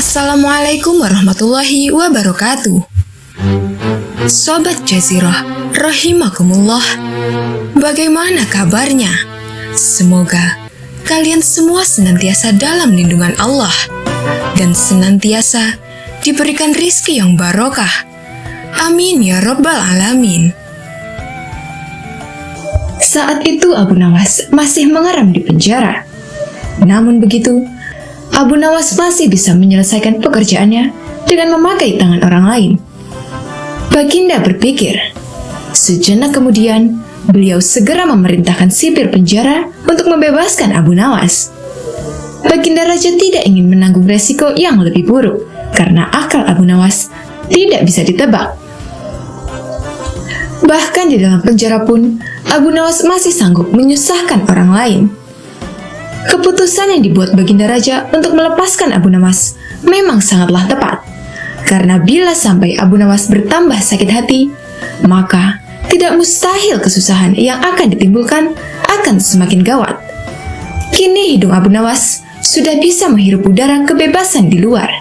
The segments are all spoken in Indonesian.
Assalamualaikum warahmatullahi wabarakatuh. Sobat Jazirah, rahimakumullah. Bagaimana kabarnya? Semoga kalian semua senantiasa dalam lindungan Allah dan senantiasa diberikan rizki yang barokah. Amin ya rabbal alamin. Saat itu Abu Nawas masih mengeram di penjara. Namun begitu, Abu Nawas masih bisa menyelesaikan pekerjaannya dengan memakai tangan orang lain. Baginda berpikir. Sejenak kemudian, beliau segera memerintahkan sipir penjara untuk membebaskan Abu Nawas. Baginda Raja tidak ingin menanggung resiko yang lebih buruk, karena akal Abu Nawas tidak bisa ditebak. Bahkan di dalam penjara pun, Abu Nawas masih sanggup menyusahkan orang lain. Keputusan yang dibuat Baginda Raja untuk melepaskan Abu Nawas memang sangatlah tepat. Karena bila sampai Abu Nawas bertambah sakit hati, maka tidak mustahil kesusahan yang akan ditimbulkan akan semakin gawat. Kini hidung Abu Nawas sudah bisa menghirup udara kebebasan di luar.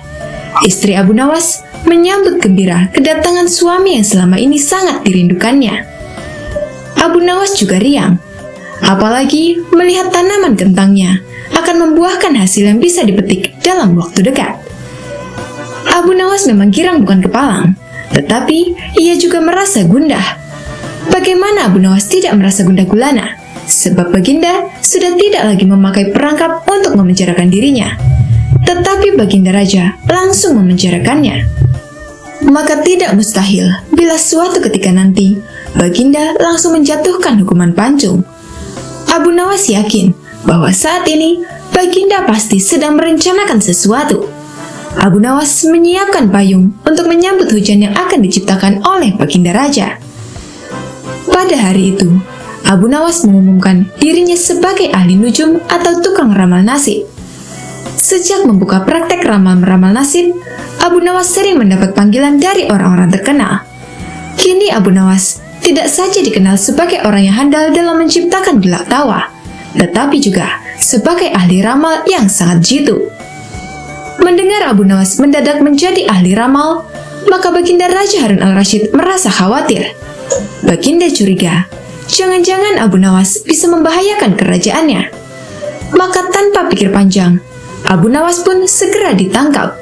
Istri Abu Nawas menyambut gembira kedatangan suami yang selama ini sangat dirindukannya. Abu Nawas juga riang. Apalagi melihat tanaman kentangnya akan membuahkan hasil yang bisa dipetik dalam waktu dekat. Abu Nawas memang girang bukan kepalang, tetapi ia juga merasa gundah. Bagaimana Abu Nawas tidak merasa gundah gulana? Sebab Baginda sudah tidak lagi memakai perangkap untuk memenjarakan dirinya. Tetapi Baginda Raja langsung memenjarakannya. Maka tidak mustahil bila suatu ketika nanti Baginda langsung menjatuhkan hukuman pancung. Abu Nawas yakin bahwa saat ini Baginda pasti sedang merencanakan sesuatu. Abu Nawas menyiapkan payung untuk menyambut hujan yang akan diciptakan oleh Baginda Raja. Pada hari itu, Abu Nawas mengumumkan dirinya sebagai ahli nujum atau tukang ramal nasib. Sejak membuka praktek ramal-meramal nasib, Abu Nawas sering mendapat panggilan dari orang-orang terkenal. Kini Abu Nawas tidak saja dikenal sebagai orang yang handal dalam menciptakan gelak tawa, tetapi juga sebagai ahli ramal yang sangat jitu. Mendengar Abu Nawas mendadak menjadi ahli ramal, maka Baginda Raja Harun al-Rashid merasa khawatir. Baginda curiga, jangan-jangan Abu Nawas bisa membahayakan kerajaannya. Maka tanpa pikir panjang, Abu Nawas pun segera ditangkap.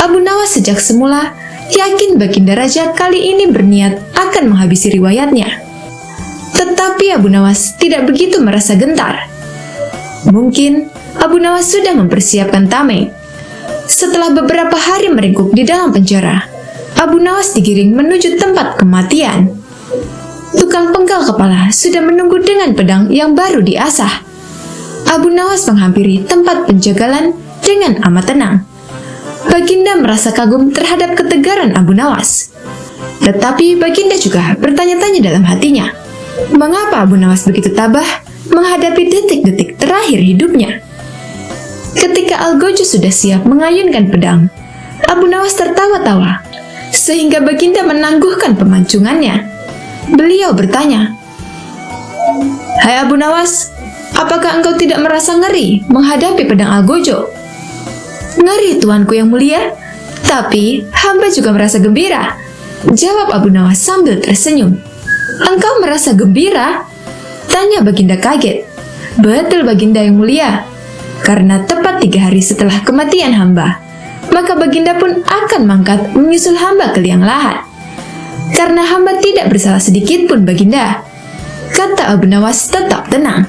Abu Nawas sejak semula yakin Baginda Raja kali ini berniat akan menghabisi riwayatnya. Tetapi Abu Nawas tidak begitu merasa gentar. Mungkin Abu Nawas sudah mempersiapkan tameng. Setelah beberapa hari meringkuk di dalam penjara, Abu Nawas digiring menuju tempat kematian. Tukang penggal kepala sudah menunggu dengan pedang yang baru diasah. Abu Nawas menghampiri tempat penjagalan dengan amat tenang. Baginda merasa kagum terhadap ketegaran Abu Nawas. Tetapi Baginda juga bertanya-tanya dalam hatinya, mengapa Abu Nawas begitu tabah menghadapi detik-detik terakhir hidupnya? Ketika Algojo sudah siap mengayunkan pedang, Abu Nawas tertawa-tawa, sehingga Baginda menangguhkan pemancungannya. Beliau bertanya, "Hai Abu Nawas, apakah engkau tidak merasa ngeri menghadapi pedang Algojo?" "Ngeri, tuanku yang mulia, tapi hamba juga merasa gembira," jawab Abu Nawas sambil tersenyum. "Engkau merasa gembira?" tanya Baginda kaget. "Betul Baginda yang mulia, karena tepat 3 hari setelah kematian hamba, maka Baginda pun akan mangkat menyusul hamba ke liang lahat. Karena hamba tidak bersalah sedikit pun Baginda," kata Abu Nawas tetap tenang.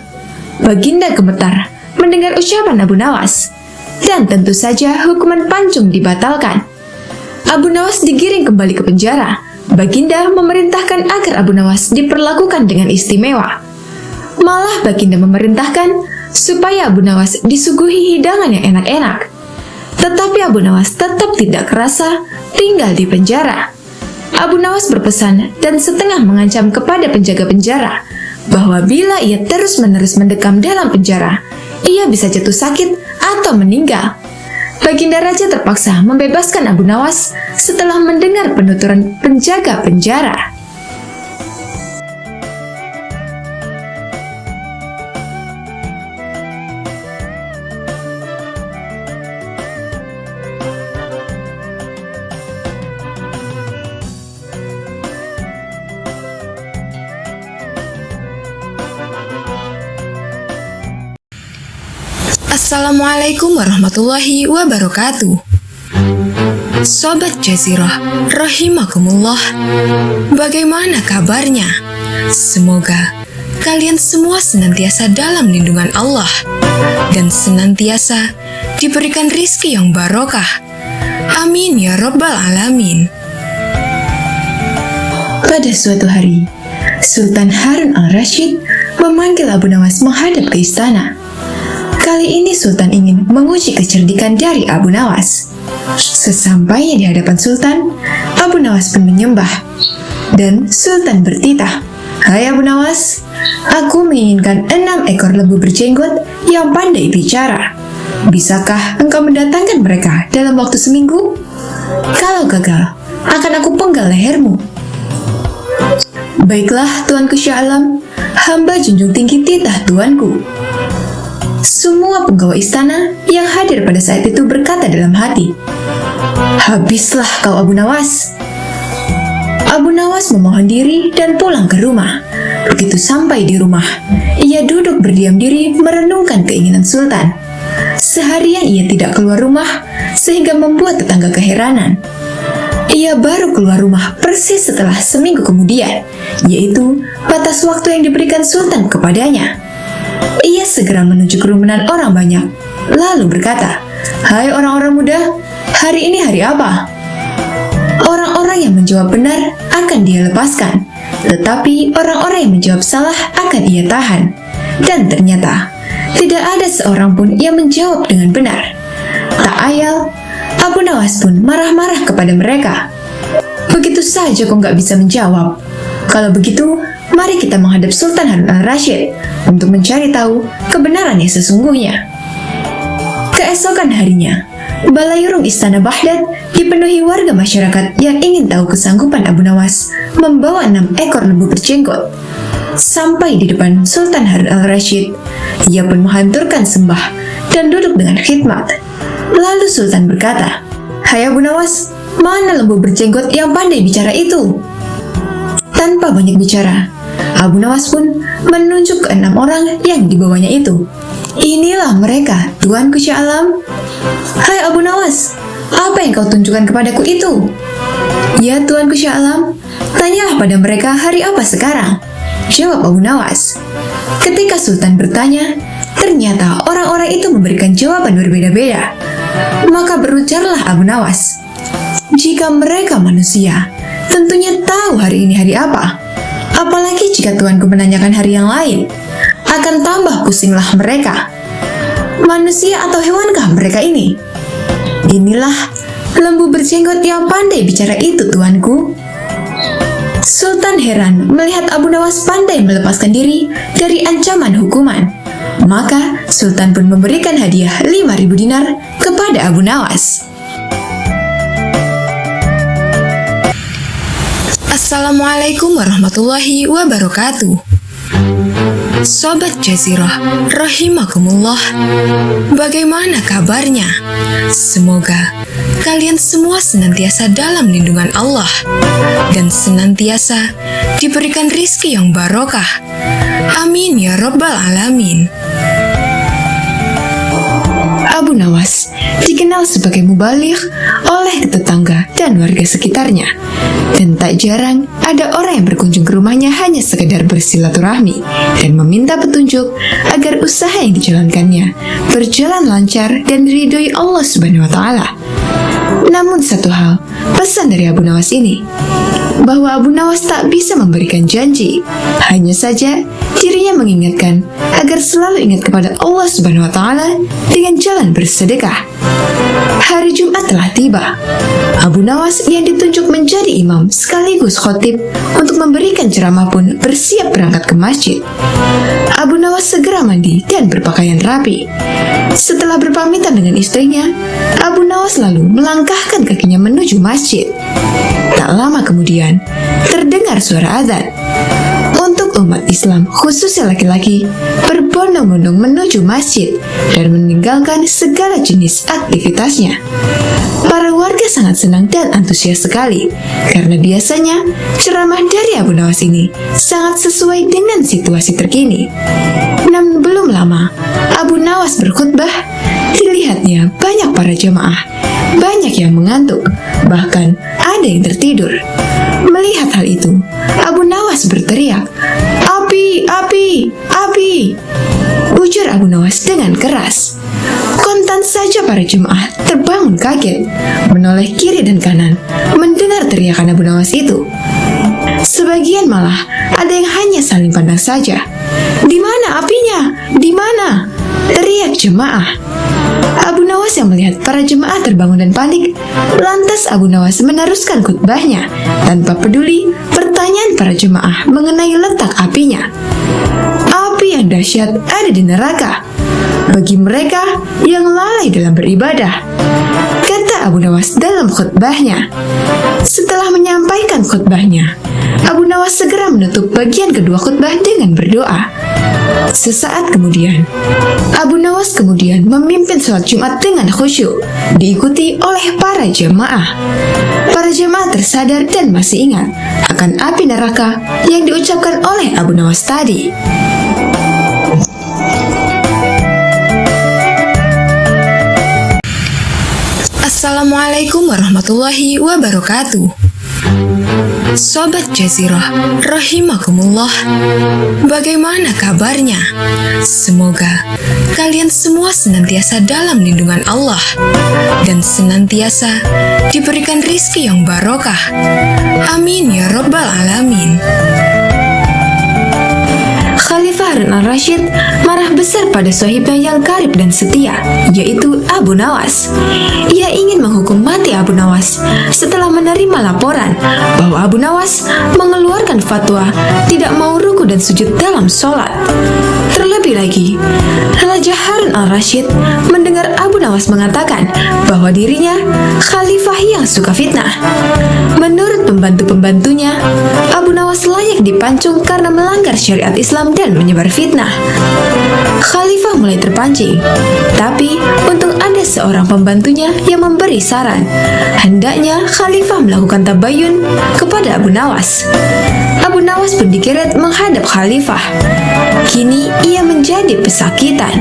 Baginda gemetar mendengar ucapan Abu Nawas. Dan tentu saja hukuman pancung dibatalkan. Abu Nawas digiring kembali ke penjara. Baginda memerintahkan agar Abu Nawas diperlakukan dengan istimewa. Malah Baginda memerintahkan supaya Abu Nawas disuguhi hidangan yang enak-enak. Tetapi Abu Nawas tetap tidak kerasa tinggal di penjara. Abu Nawas berpesan dan setengah mengancam kepada penjaga penjara bahwa bila ia terus-menerus mendekam dalam penjara, ia bisa jatuh sakit atau meninggal. Baginda Raja terpaksa membebaskan Abu Nawas setelah mendengar penuturan penjaga penjara. Assalamualaikum warahmatullahi wabarakatuh. Sobat Jazirah, rahimakumullah. Bagaimana kabarnya? Semoga kalian semua senantiasa dalam lindungan Allah dan senantiasa diberikan rizki yang barokah. Amin ya rabbal alamin. Pada suatu hari, Sultan Harun al-Rashid memanggil Abu Nawas menghadap ke istana. Kali ini Sultan ingin menguji kecerdikan dari Abu Nawas. Sesampainya di hadapan Sultan, Abu Nawas pun menyembah. Dan Sultan bertitah, "Hai Abu Nawas, aku menginginkan 6 ekor lembu berjenggot yang pandai bicara. Bisakah engkau mendatangkan mereka dalam waktu seminggu? Kalau gagal, akan aku penggal lehermu." "Baiklah, Tuanku Syah Alam, hamba junjung tinggi titah Tuanku." Semua penggawa istana yang hadir pada saat itu berkata dalam hati, "Habislah kau Abu Nawas." Abu Nawas memohon diri dan pulang ke rumah. Begitu sampai di rumah, ia duduk berdiam diri merenungkan keinginan Sultan. Seharian ia tidak keluar rumah sehingga membuat tetangga keheranan. Ia baru keluar rumah persis setelah seminggu kemudian, yaitu batas waktu yang diberikan Sultan kepadanya. Ia segera menuju kerumunan orang banyak, lalu berkata, "Hai orang-orang muda, hari ini hari apa?" Orang-orang yang menjawab benar akan dia lepaskan, tetapi orang-orang yang menjawab salah akan ia tahan. Dan ternyata, tidak ada seorang pun yang menjawab dengan benar. Tak ayal, Abu Nawas pun marah-marah kepada mereka. "Begitu saja kok nggak bisa menjawab? Kalau begitu, mari kita menghadap Sultan Harun al-Rashid untuk mencari tahu kebenaran yang sesungguhnya." Keesokan harinya, balairung istana Baghdad dipenuhi warga masyarakat yang ingin tahu kesanggupan Abu Nawas membawa 6 ekor lembu berjenggot. Sampai di depan Sultan Harun al-Rashid, ia pun menghaturkan sembah dan duduk dengan khidmat. Lalu Sultan berkata, "Hai Abu Nawas, mana lembu berjenggot yang pandai bicara itu?" Tanpa banyak bicara, Abu Nawas pun menunjuk ke 6 orang yang dibawanya itu. "Inilah mereka, Tuanku Syah Alam." "Hai Abu Nawas, apa yang kau tunjukkan kepadaku itu?" "Ya Tuanku Syah Alam, tanyalah pada mereka hari apa sekarang," jawab Abu Nawas. Ketika Sultan bertanya, ternyata orang-orang itu memberikan jawaban berbeda-beda. Maka berujarlah Abu Nawas, "Jika mereka manusia, tentunya tahu hari ini hari apa. Apalagi jika Tuanku menanyakan hari yang lain, akan tambah pusinglah mereka. Manusia atau hewankah mereka ini? Inilah lembu berjenggot yang pandai bicara itu, Tuanku." Sultan heran melihat Abu Nawas pandai melepaskan diri dari ancaman hukuman. Maka Sultan pun memberikan hadiah 5.000 dinar kepada Abu Nawas. Assalamualaikum warahmatullahi wabarakatuh. Sobat Jazirah, rahimakumullah. Bagaimana kabarnya? Semoga kalian semua senantiasa dalam lindungan Allah dan senantiasa diberikan rizki yang barokah. Amin ya rabbal alamin. Abu Nawas dikenal sebagai mubaligh oleh tetangga dan warga sekitarnya. Dan tak jarang ada orang yang berkunjung ke rumahnya hanya sekedar bersilaturahmi dan meminta petunjuk agar usaha yang dijalankannya berjalan lancar dan diridhoi Allah Subhanahu wa Ta'ala. Namun satu hal, pesan dari Abu Nawas ini, bahwa Abu Nawas tak bisa memberikan janji. Hanya saja dirinya mengingatkan agar selalu ingat kepada Allah Subhanahu wa Ta'ala dengan jalan bersedekah. Hari Jumat telah tiba. Abu Nawas yang ditunjuk menjadi imam sekaligus khotib untuk memberikan ceramah pun bersiap berangkat ke masjid. Abu Nawas segera mandi dan berpakaian rapi. Setelah berpamitan dengan istrinya, Abu Nawas lalu melangkahkan kakinya menuju masjid. Tak lama kemudian, terdengar suara azan. Untuk membuat umat Islam, khususnya laki-laki, berbondong-bondong menuju masjid dan meninggalkan segala jenis aktivitasnya. Para warga sangat senang dan antusias sekali, karena biasanya ceramah dari Abu Nawas ini sangat sesuai dengan situasi terkini. Namun belum lama, Abu Nawas berkhutbah, dilihatnya banyak para jemaah, banyak yang mengantuk, bahkan ada yang tertidur. Melihat hal itu, Abu Nawas berteriak, "Api, api, api!" ujar Abu Nawas dengan keras. Kontan saja para jemaah terbangun kaget, menoleh kiri dan kanan, mendengar teriakan Abu Nawas itu. Sebagian malah ada yang hanya saling pandang saja. "Di mana apinya? Di mana?" teriak jemaah. Abu Nawas yang melihat para jemaah terbangun dan panik, lantas Abu Nawas meneruskan khutbahnya tanpa peduli pertanyaan para jemaah mengenai letak apinya. Api yang dahsyat ada di neraka bagi mereka yang lalai dalam beribadah, kata Abu Nawas dalam khutbahnya. Setelah menyampaikan khutbahnya, Abu Nawas segera menutup bagian kedua khutbah dengan berdoa. Sesaat kemudian, Abu Nawas kemudian memimpin sholat Jumat dengan khusyuk, diikuti oleh para jemaah. Para jemaah tersadar dan masih ingat akan api neraka yang diucapkan oleh Abu Nawas tadi. Assalamualaikum warahmatullahi wabarakatuh. Sobat Jazirah, rahimakumullah. Bagaimana kabarnya? Semoga kalian semua senantiasa dalam lindungan Allah dan senantiasa diberikan rizki yang barokah. Amin ya rabbal alamin. Khalifah Harun al-Rashid marah besar pada sahibnya yang karib dan setia, yaitu Abu Nawas. Ia ingin menghukum mati Abu Nawas setelah menerima laporan bahwa Abu Nawas mengeluarkan fatwa tidak mau ruku dan sujud dalam sholat. Terlebih lagi, Raja Harun al-Rashid mendengar Abu Nawas mengatakan bahwa dirinya khalifah yang suka fitnah. Menurut pembantu-pembantunya, Abu Nawas layak dipancung karena melanggar syariat Islam dan menyebar fitnah. Khalifah mulai terpancing, tapi untung ada seorang pembantunya yang memberi saran. Hendaknya Khalifah melakukan tabayun kepada Abu Nawas. Abu Nawas pun digeret menghadap Khalifah. Kini ia menjadi pesakitan.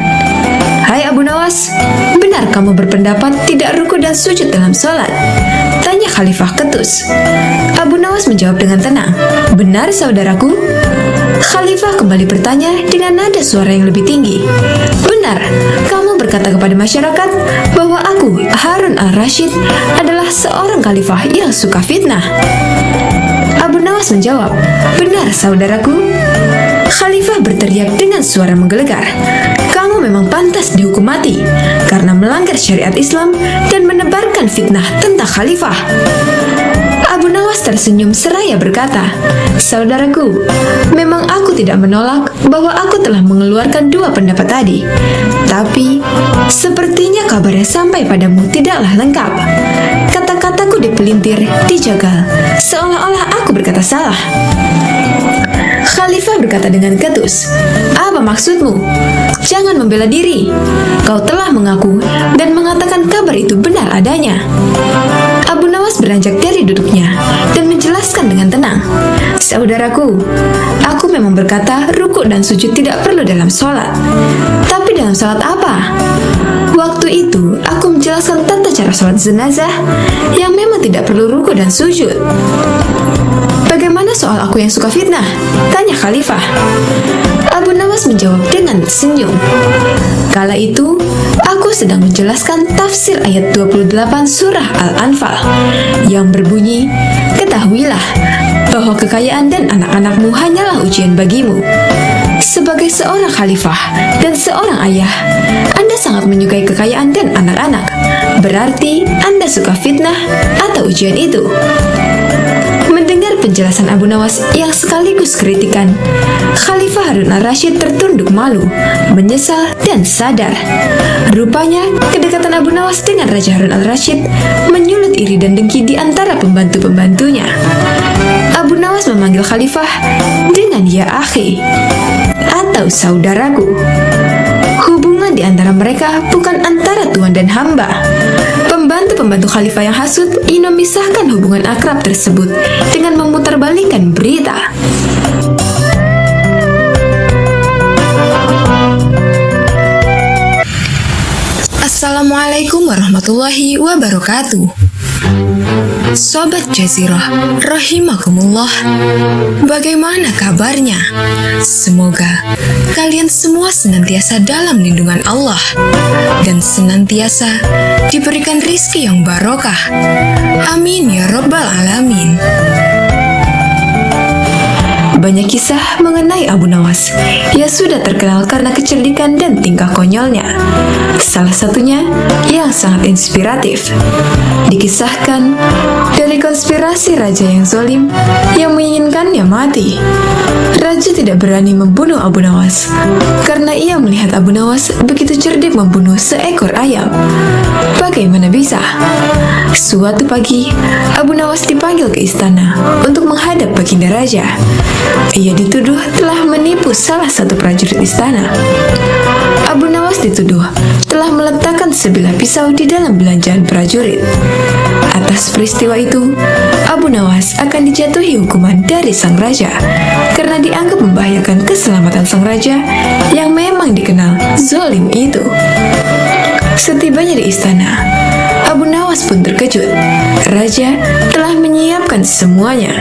"Hai Abu Nawas, benar kamu berpendapat tidak ruku dan sujud dalam sholat?" tanya Khalifah ketus. Abu Nawas menjawab dengan tenang, "Benar saudaraku." Khalifah kembali bertanya dengan nada suara yang lebih tinggi, "Benar, kamu berkata kepada masyarakat bahwa aku, Harun al-Rashid, adalah seorang khalifah yang suka fitnah." Abu Nawas menjawab, "Benar saudaraku." Khalifah berteriak dengan suara menggelegar, "Kamu memang pantas dihukum mati karena melanggar syariat Islam dan menebarkan fitnah tentang khalifah." Abu Nawas tersenyum seraya berkata, "Saudaraku, memang aku tidak menolak bahwa aku telah mengeluarkan dua pendapat tadi. Tapi, sepertinya kabarnya sampai padamu tidaklah lengkap. Kata-kataku dipelintir, dijagal, seolah-olah aku berkata salah." Khalifah berkata dengan ketus, "Apa maksudmu? Jangan membela diri. Kau telah mengaku dan mengatakan kabar itu benar adanya." Abu Nawas beranjak dari duduknya dan menjelaskan dengan tenang, "Saudaraku, aku memang berkata rukuk dan sujud tidak perlu dalam sholat. Tapi dalam sholat apa? Waktu itu aku menjelaskan tata cara sholat jenazah yang memang tidak perlu rukuk dan sujud." "Bagaimana soal aku yang suka fitnah?" tanya Khalifah. Abu Nawas menjawab dengan senyum, "Kala itu, aku sedang menjelaskan tafsir ayat 28 surah Al-Anfal yang berbunyi, 'Ketahuilah bahwa kekayaan dan anak-anakmu hanyalah ujian bagimu.' Sebagai seorang khalifah dan seorang ayah, Anda sangat menyukai kekayaan dan anak-anak. Berarti Anda suka fitnah atau ujian itu." Mendengar penjelasan Abu Nawas yang sekaligus kritikan, Khalifah Harun al-Rashid tertunduk malu, menyesal dan sadar. Rupanya kedekatan Abu Nawas dengan Raja Harun al-Rashid menyulut iri dan dengki di antara pembantu-pembantunya. Abu Nawas memanggil khalifah dengan ya akhi atau saudaraku. Hubungan di antara mereka bukan antara tuan dan hamba. Pembantu-pembantu khalifah yang hasut ingin memisahkan hubungan akrab tersebut dengan memutarbalikkan berita. Assalamualaikum warahmatullahi wabarakatuh. Sobat Jazirah, rahimakumullah. Bagaimana kabarnya? Semoga kalian semua senantiasa dalam lindungan Allah dan senantiasa diberikan rizki yang barokah. Amin ya rabbal alamin. Banyak kisah mengenai Abu Nawas. Ia sudah terkenal karena kecerdikan dan tingkah konyolnya. Salah satunya yang sangat inspiratif. Dikisahkan dari konspirasi raja yang zalim yang menginginkannya mati. Raja tidak berani membunuh Abu Nawas karena ia melihat Abu Nawas begitu cerdik membunuh seekor ayam. Bagaimana bisa? Suatu pagi, Abu Nawas dipanggil ke istana untuk menghadap baginda raja. Ia dituduh telah menipu salah satu prajurit istana. Abu Nawas dituduh telah meletakkan sebilah pisau di dalam belanjaan prajurit. Atas peristiwa itu, Abu Nawas akan dijatuhi hukuman dari sang raja karena dianggap membahayakan keselamatan sang raja yang memang dikenal zalim itu. Setibanya di istana, Abu Nawas pun terkejut. Raja telah menyiapkan semuanya,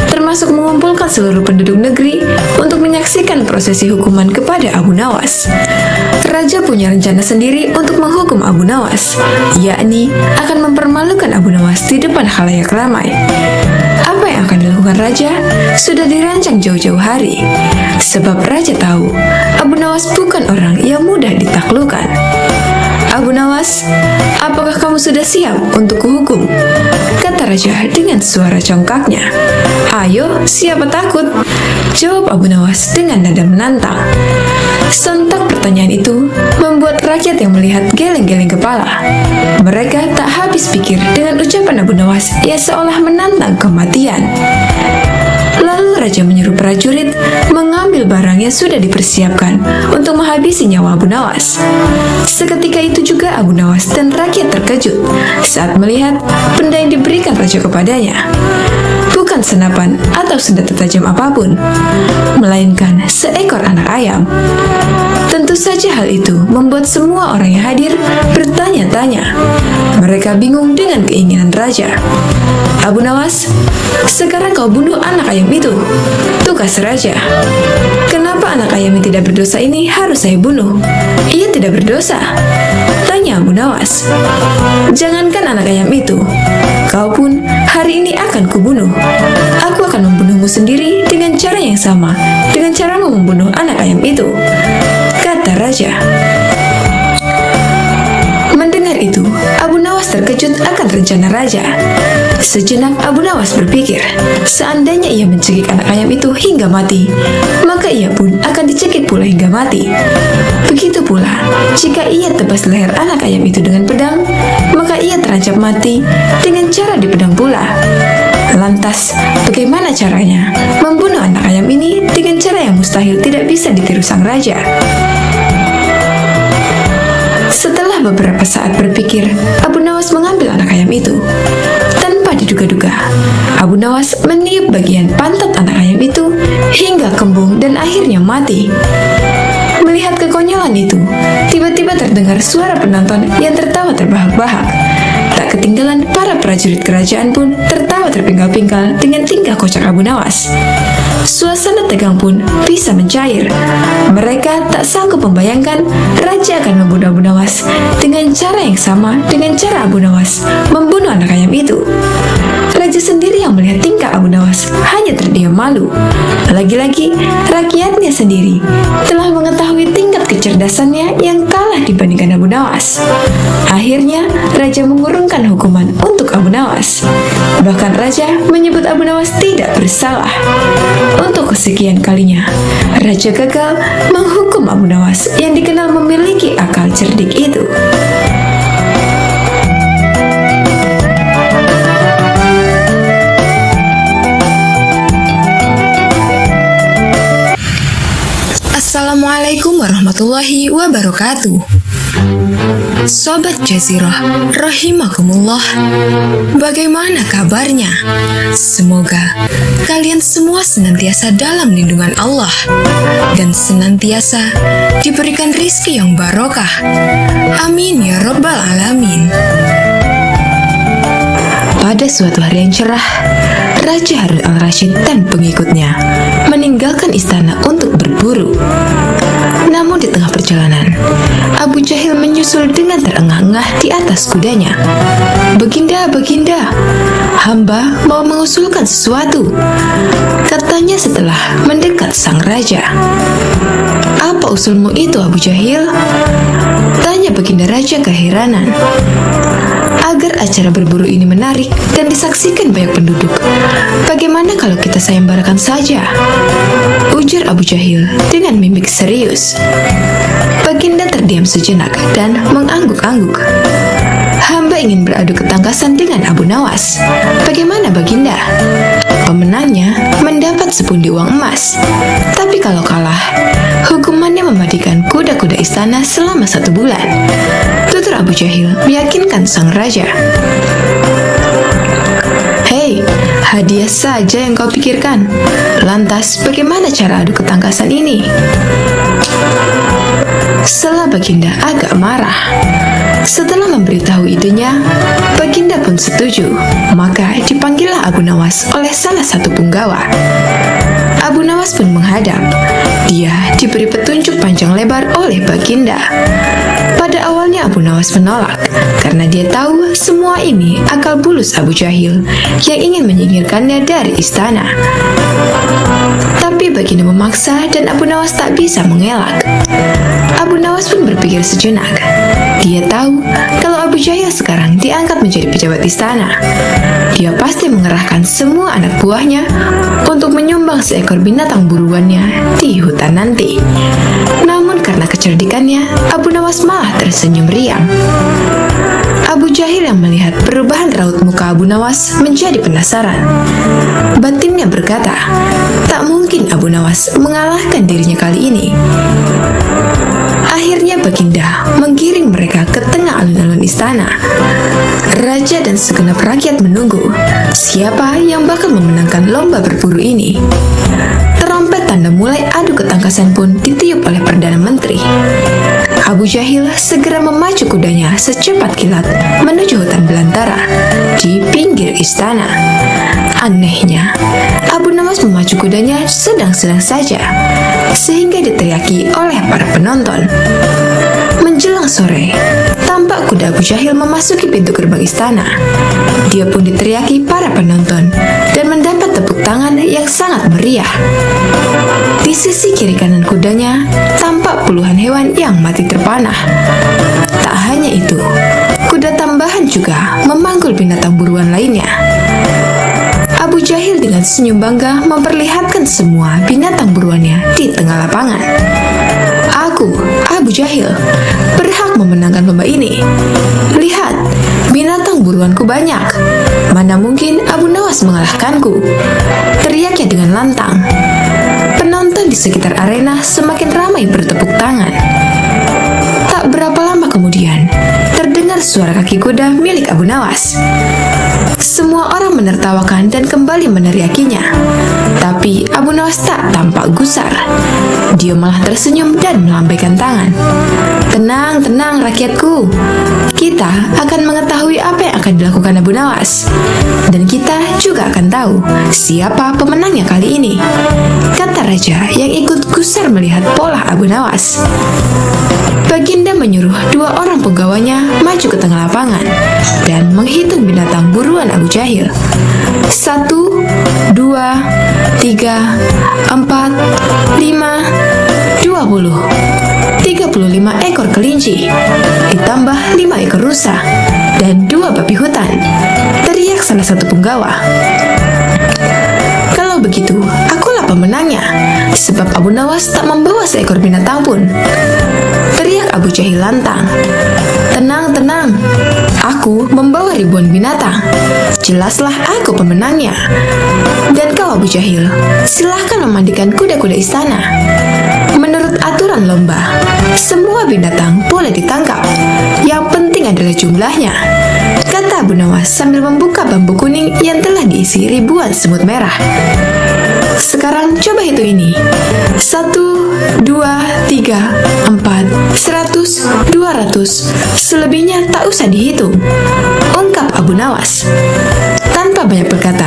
termasuk mengumpulkan seluruh penduduk negeri untuk menyaksikan prosesi hukuman kepada Abu Nawas. Raja punya rencana sendiri untuk menghukum Abu Nawas, yakni akan mempermalukan Abu Nawas di depan khalayak ramai. Apa yang akan dilakukan raja sudah dirancang jauh-jauh hari, sebab raja tahu Abu Nawas bukan orang yang mudah ditaklukkan. Abu Nawas, apakah kamu sudah siap untuk kuhukum? Kata raja dengan suara congkaknya. Ayo, siapa takut? Jawab Abu Nawas dengan nada menantang. Sontak pertanyaan itu membuat rakyat yang melihat geleng-geleng kepala. Mereka tak habis pikir dengan ucapan Abu Nawas yang seolah menantang kematian. Lalu raja menyuruh prajurit mengambil barang yang sudah dipersiapkan untuk menghabisi nyawa Abu Nawas. Seketika itu juga Abu Nawas dan rakyat terkejut saat melihat benda yang diberikan raja kepadanya. Bukan senapan atau senjata tajam apapun, melainkan seekor anak ayam. Tentu saja hal itu membuat semua orang yang hadir bertanya-tanya. Mereka bingung dengan keinginan raja. Abu Nawas, sekarang kau bunuh anak ayam itu. Tugas raja. Kenapa anak ayam yang tidak berdosa ini harus saya bunuh? Ia tidak berdosa. Tanya Abu Nawas. Jangankan anak ayam itu, kau pun hari ini akan kubunuh. Aku akan membunuhmu sendiri dengan cara yang sama dengan caramu membunuh anak ayam itu, kata raja. Mendengar itu, Abu Nawas terkejut akan rencana raja. Sejenak Abu Nawas berpikir, seandainya ia mencekik anak ayam itu hingga mati, maka ia pun akan dicekik pula hingga mati. Begitu pula, jika ia tebas leher anak ayam itu dengan pedang, maka ia terancam mati dengan cara dipedang pula. Lantas, bagaimana caranya membunuh anak ayam ini dengan cara yang mustahil tidak bisa ditiru sang raja? Setelah beberapa saat berpikir, Abu Nawas mengambil anak ayam itu. Tanpa diduga-duga, Abu Nawas meniup bagian pantat anak ayam itu hingga kembung dan akhirnya mati. Melihat kekonyolan itu, tiba-tiba terdengar suara penonton yang tertawa terbahak-bahak. Tak ketinggalan, para prajurit kerajaan pun tertawa terpinggal-pinggal dengan tingkah kocak Abu Nawas. Suasana tegang pun bisa mencair. Mereka tak sanggup membayangkan raja akan membunuh Abu Nawas dengan cara yang sama dengan cara Abu Nawas membunuh anak ayam itu. Raja sendiri yang melihat tingkah Abu Nawas hanya terdiam malu. Lagi-lagi, rakyatnya sendiri telah mengetahui tingkat kecerdasannya yang kalah dibandingkan Abu Nawas. Akhirnya, raja mengurungkan hukuman untuk Abu Nawas. Bahkan raja menyebut Abu Nawas tidak bersalah. Untuk kesekian kalinya, raja gagal menghukum Abu Nawas yang dikenal memiliki akal cerdik itu. warahmatullahi wabarakatuh. Sobat Jazirah, rahimakumullah. Bagaimana kabarnya? Semoga kalian semua senantiasa dalam lindungan Allah dan senantiasa diberikan rizki yang barokah. Amin ya rabbal alamin. Pada suatu hari yang cerah, Raja Harun al-Rashid dan pengikutnya meninggalkan istana untuk berburu. Namun di tengah perjalanan, Abu Jahil menyusul dengan terengah-engah di atas kudanya. "Baginda, Baginda, hamba mau mengusulkan sesuatu," katanya setelah mendekat sang raja. "Apa usulmu itu, Abu Jahil?" tanya Baginda Raja keheranan. "Agar acara berburu ini menarik dan disaksikan banyak penduduk, bagaimana kalau kita sayembarakan saja?" ujar Abu Jahil dengan mimik serius. Baginda terdiam sejenak dan mengangguk-angguk. "Hamba ingin beradu ketangkasan dengan Abu Nawas. Bagaimana Baginda?" Pemenangnya mendapat sepundi uang emas. Tapi kalau kalah, hukumannya mematikan kuda-kuda istana selama 1 bulan. Tutur Abu Jahil meyakinkan sang raja. "Hei, hadiah saja yang kau pikirkan. Lantas bagaimana cara adu ketangkasan ini?" Setelah Baginda agak marah. Setelah memberitahu idenya, Baginda pun setuju. Maka dipanggillah Abu Nawas oleh salah satu punggawa. Abu Nawas pun menghadap. Dia diberi petunjuk panjang lebar oleh Baginda. Pada awalnya Abu Nawas menolak karena dia tahu semua ini akal bulus Abu Jahil yang ingin menyingkirkannya dari istana. Tapi Baginda memaksa dan Abu Nawas tak bisa mengelak. Abu Nawas pun berpikir sejenak. Dia tahu kalau Abu Jahil sekarang diangkat menjadi pejabat istana, dia pasti mengerahkan semua anak buahnya untuk menyumbang seekor binatang buruannya di hutan nanti. Namun karena kecerdikannya, Abu Nawas malah tersenyum riang. Abu Jahil yang melihat perubahan raut muka Abu Nawas menjadi penasaran. Batinnya berkata, tak mungkin Abu Nawas mengalahkan dirinya kali ini. Akhirnya Baginda menggiring mereka ke tengah alun-alun istana. Raja dan segenap rakyat menunggu siapa yang bakal memenangkan lomba berburu ini. Trompet tanda mulai adu ketangkasan pun ditiup oleh Perdana Menteri. Abu Jahil segera memacu kudanya secepat kilat menuju hutan belantara di pinggir istana. Anehnya, Abu Nawas memacu kudanya sedang-sedang saja, sehingga diteriaki oleh para penonton. Menjelang sore, tampak kuda Abu Jahil memasuki pintu gerbang istana. Dia pun diteriaki para penonton dan mendapat tepuk tangan yang sangat meriah. Di sisi kiri kanan kudanya, tampak puluhan hewan yang mati terpanah. Tak hanya itu, kuda tambahan juga memanggul binatang buruan lainnya. Abu Jahil dengan senyum bangga memperlihatkan semua binatang buruannya di tengah lapangan. "Aku, Abu Jahil, berhak memenangkan lomba ini. Lihat, binatang buruanku banyak. Mana mungkin Abu Nawas mengalahkanku?" teriaknya dengan lantang. Penonton di sekitar arena semakin ramai bertepuk tangan. Tak berapa lama kemudian, terdengar suara kaki kuda milik Abu Nawas. Semua orang menertawakan dan kembali meneriakinya. Tapi Abu Nawas tak tampak gusar. Dia malah tersenyum dan melambaikan tangan. "Tenang, tenang rakyatku. Kita akan mengetahui apa yang akan dilakukan Abu Nawas. Dan kita juga akan tahu siapa pemenangnya kali ini," kata raja yang ikut gusar melihat pola Abu Nawas. Baginda menyuruh 2 orang penggawanya maju ke tengah lapangan dan menghitung binatang buruan Abu Jahil. 1, 2, 3, 4, 5, 20. 35 ekor kelinci, ditambah 5 ekor rusa, dan 2 babi hutan, teriak salah satu penggawa. "Kalau begitu, akulah pemenangnya, sebab Abu Nawas tak membawa seekor binatang pun," teriak Abu Jahil lantang. "Tenang, tenang. Aku membawa ribuan binatang. Jelaslah aku pemenangnya. Dan kau Abu Jahil, silahkan memandikan kuda-kuda istana." Menurut aturan lomba, semua binatang boleh ditangkap. Yang penting adalah jumlahnya, kata Abu Nawas sambil membuka bambu kuning yang telah diisi ribuan semut merah. Sekarang coba hitung ini. 1, 2, 3, 4, 100, 200. Selebihnya tak usah dihitung, ungkap Abu Nawas. Tanpa banyak berkata,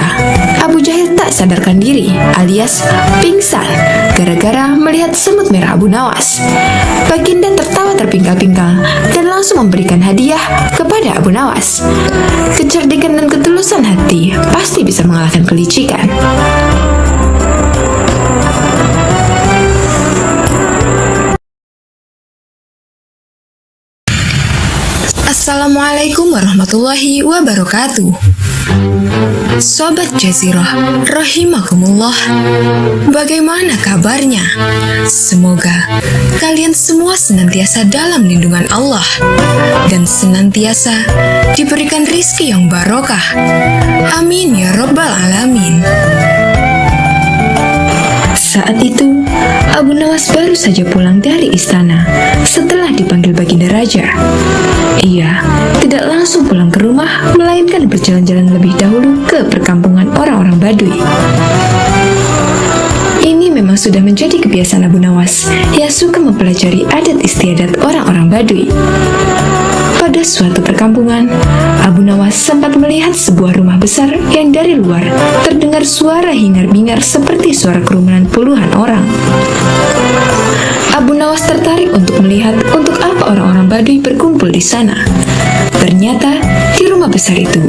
Abu Jahil tak sadarkan diri alias pingsan gara-gara melihat semut merah Abu Nawas. Baginda tertawa terpingkal-pingkal dan langsung memberikan hadiah kepada Abu Nawas. Kecerdikan dan ketulusan hati pasti bisa mengalahkan kelicikan. Assalamualaikum warahmatullahi wabarakatuh. Sobat Jazirah, rahimakumullah. Bagaimana kabarnya? Semoga kalian semua senantiasa dalam lindungan Allah dan senantiasa diberikan rizki yang barokah. Amin ya rabbal alamin. Saat itu, Abu Nawas baru saja pulang dari istana setelah dipanggil Baginda Raja. Ia tidak langsung pulang ke rumah, melainkan berjalan-jalan lebih dahulu ke perkampungan orang-orang Baduy. Ini memang sudah menjadi kebiasaan Abu Nawas yang suka mempelajari adat istiadat orang-orang Baduy. Pada suatu perkampungan, Abu Nawas sempat melihat sebuah rumah besar yang dari luar terdengar suara hingar-bingar seperti suara kerumunan puluhan orang. Abu Nawas tertarik untuk melihat untuk apa orang-orang Baduy berkumpul di sana. Ternyata di rumah besar itu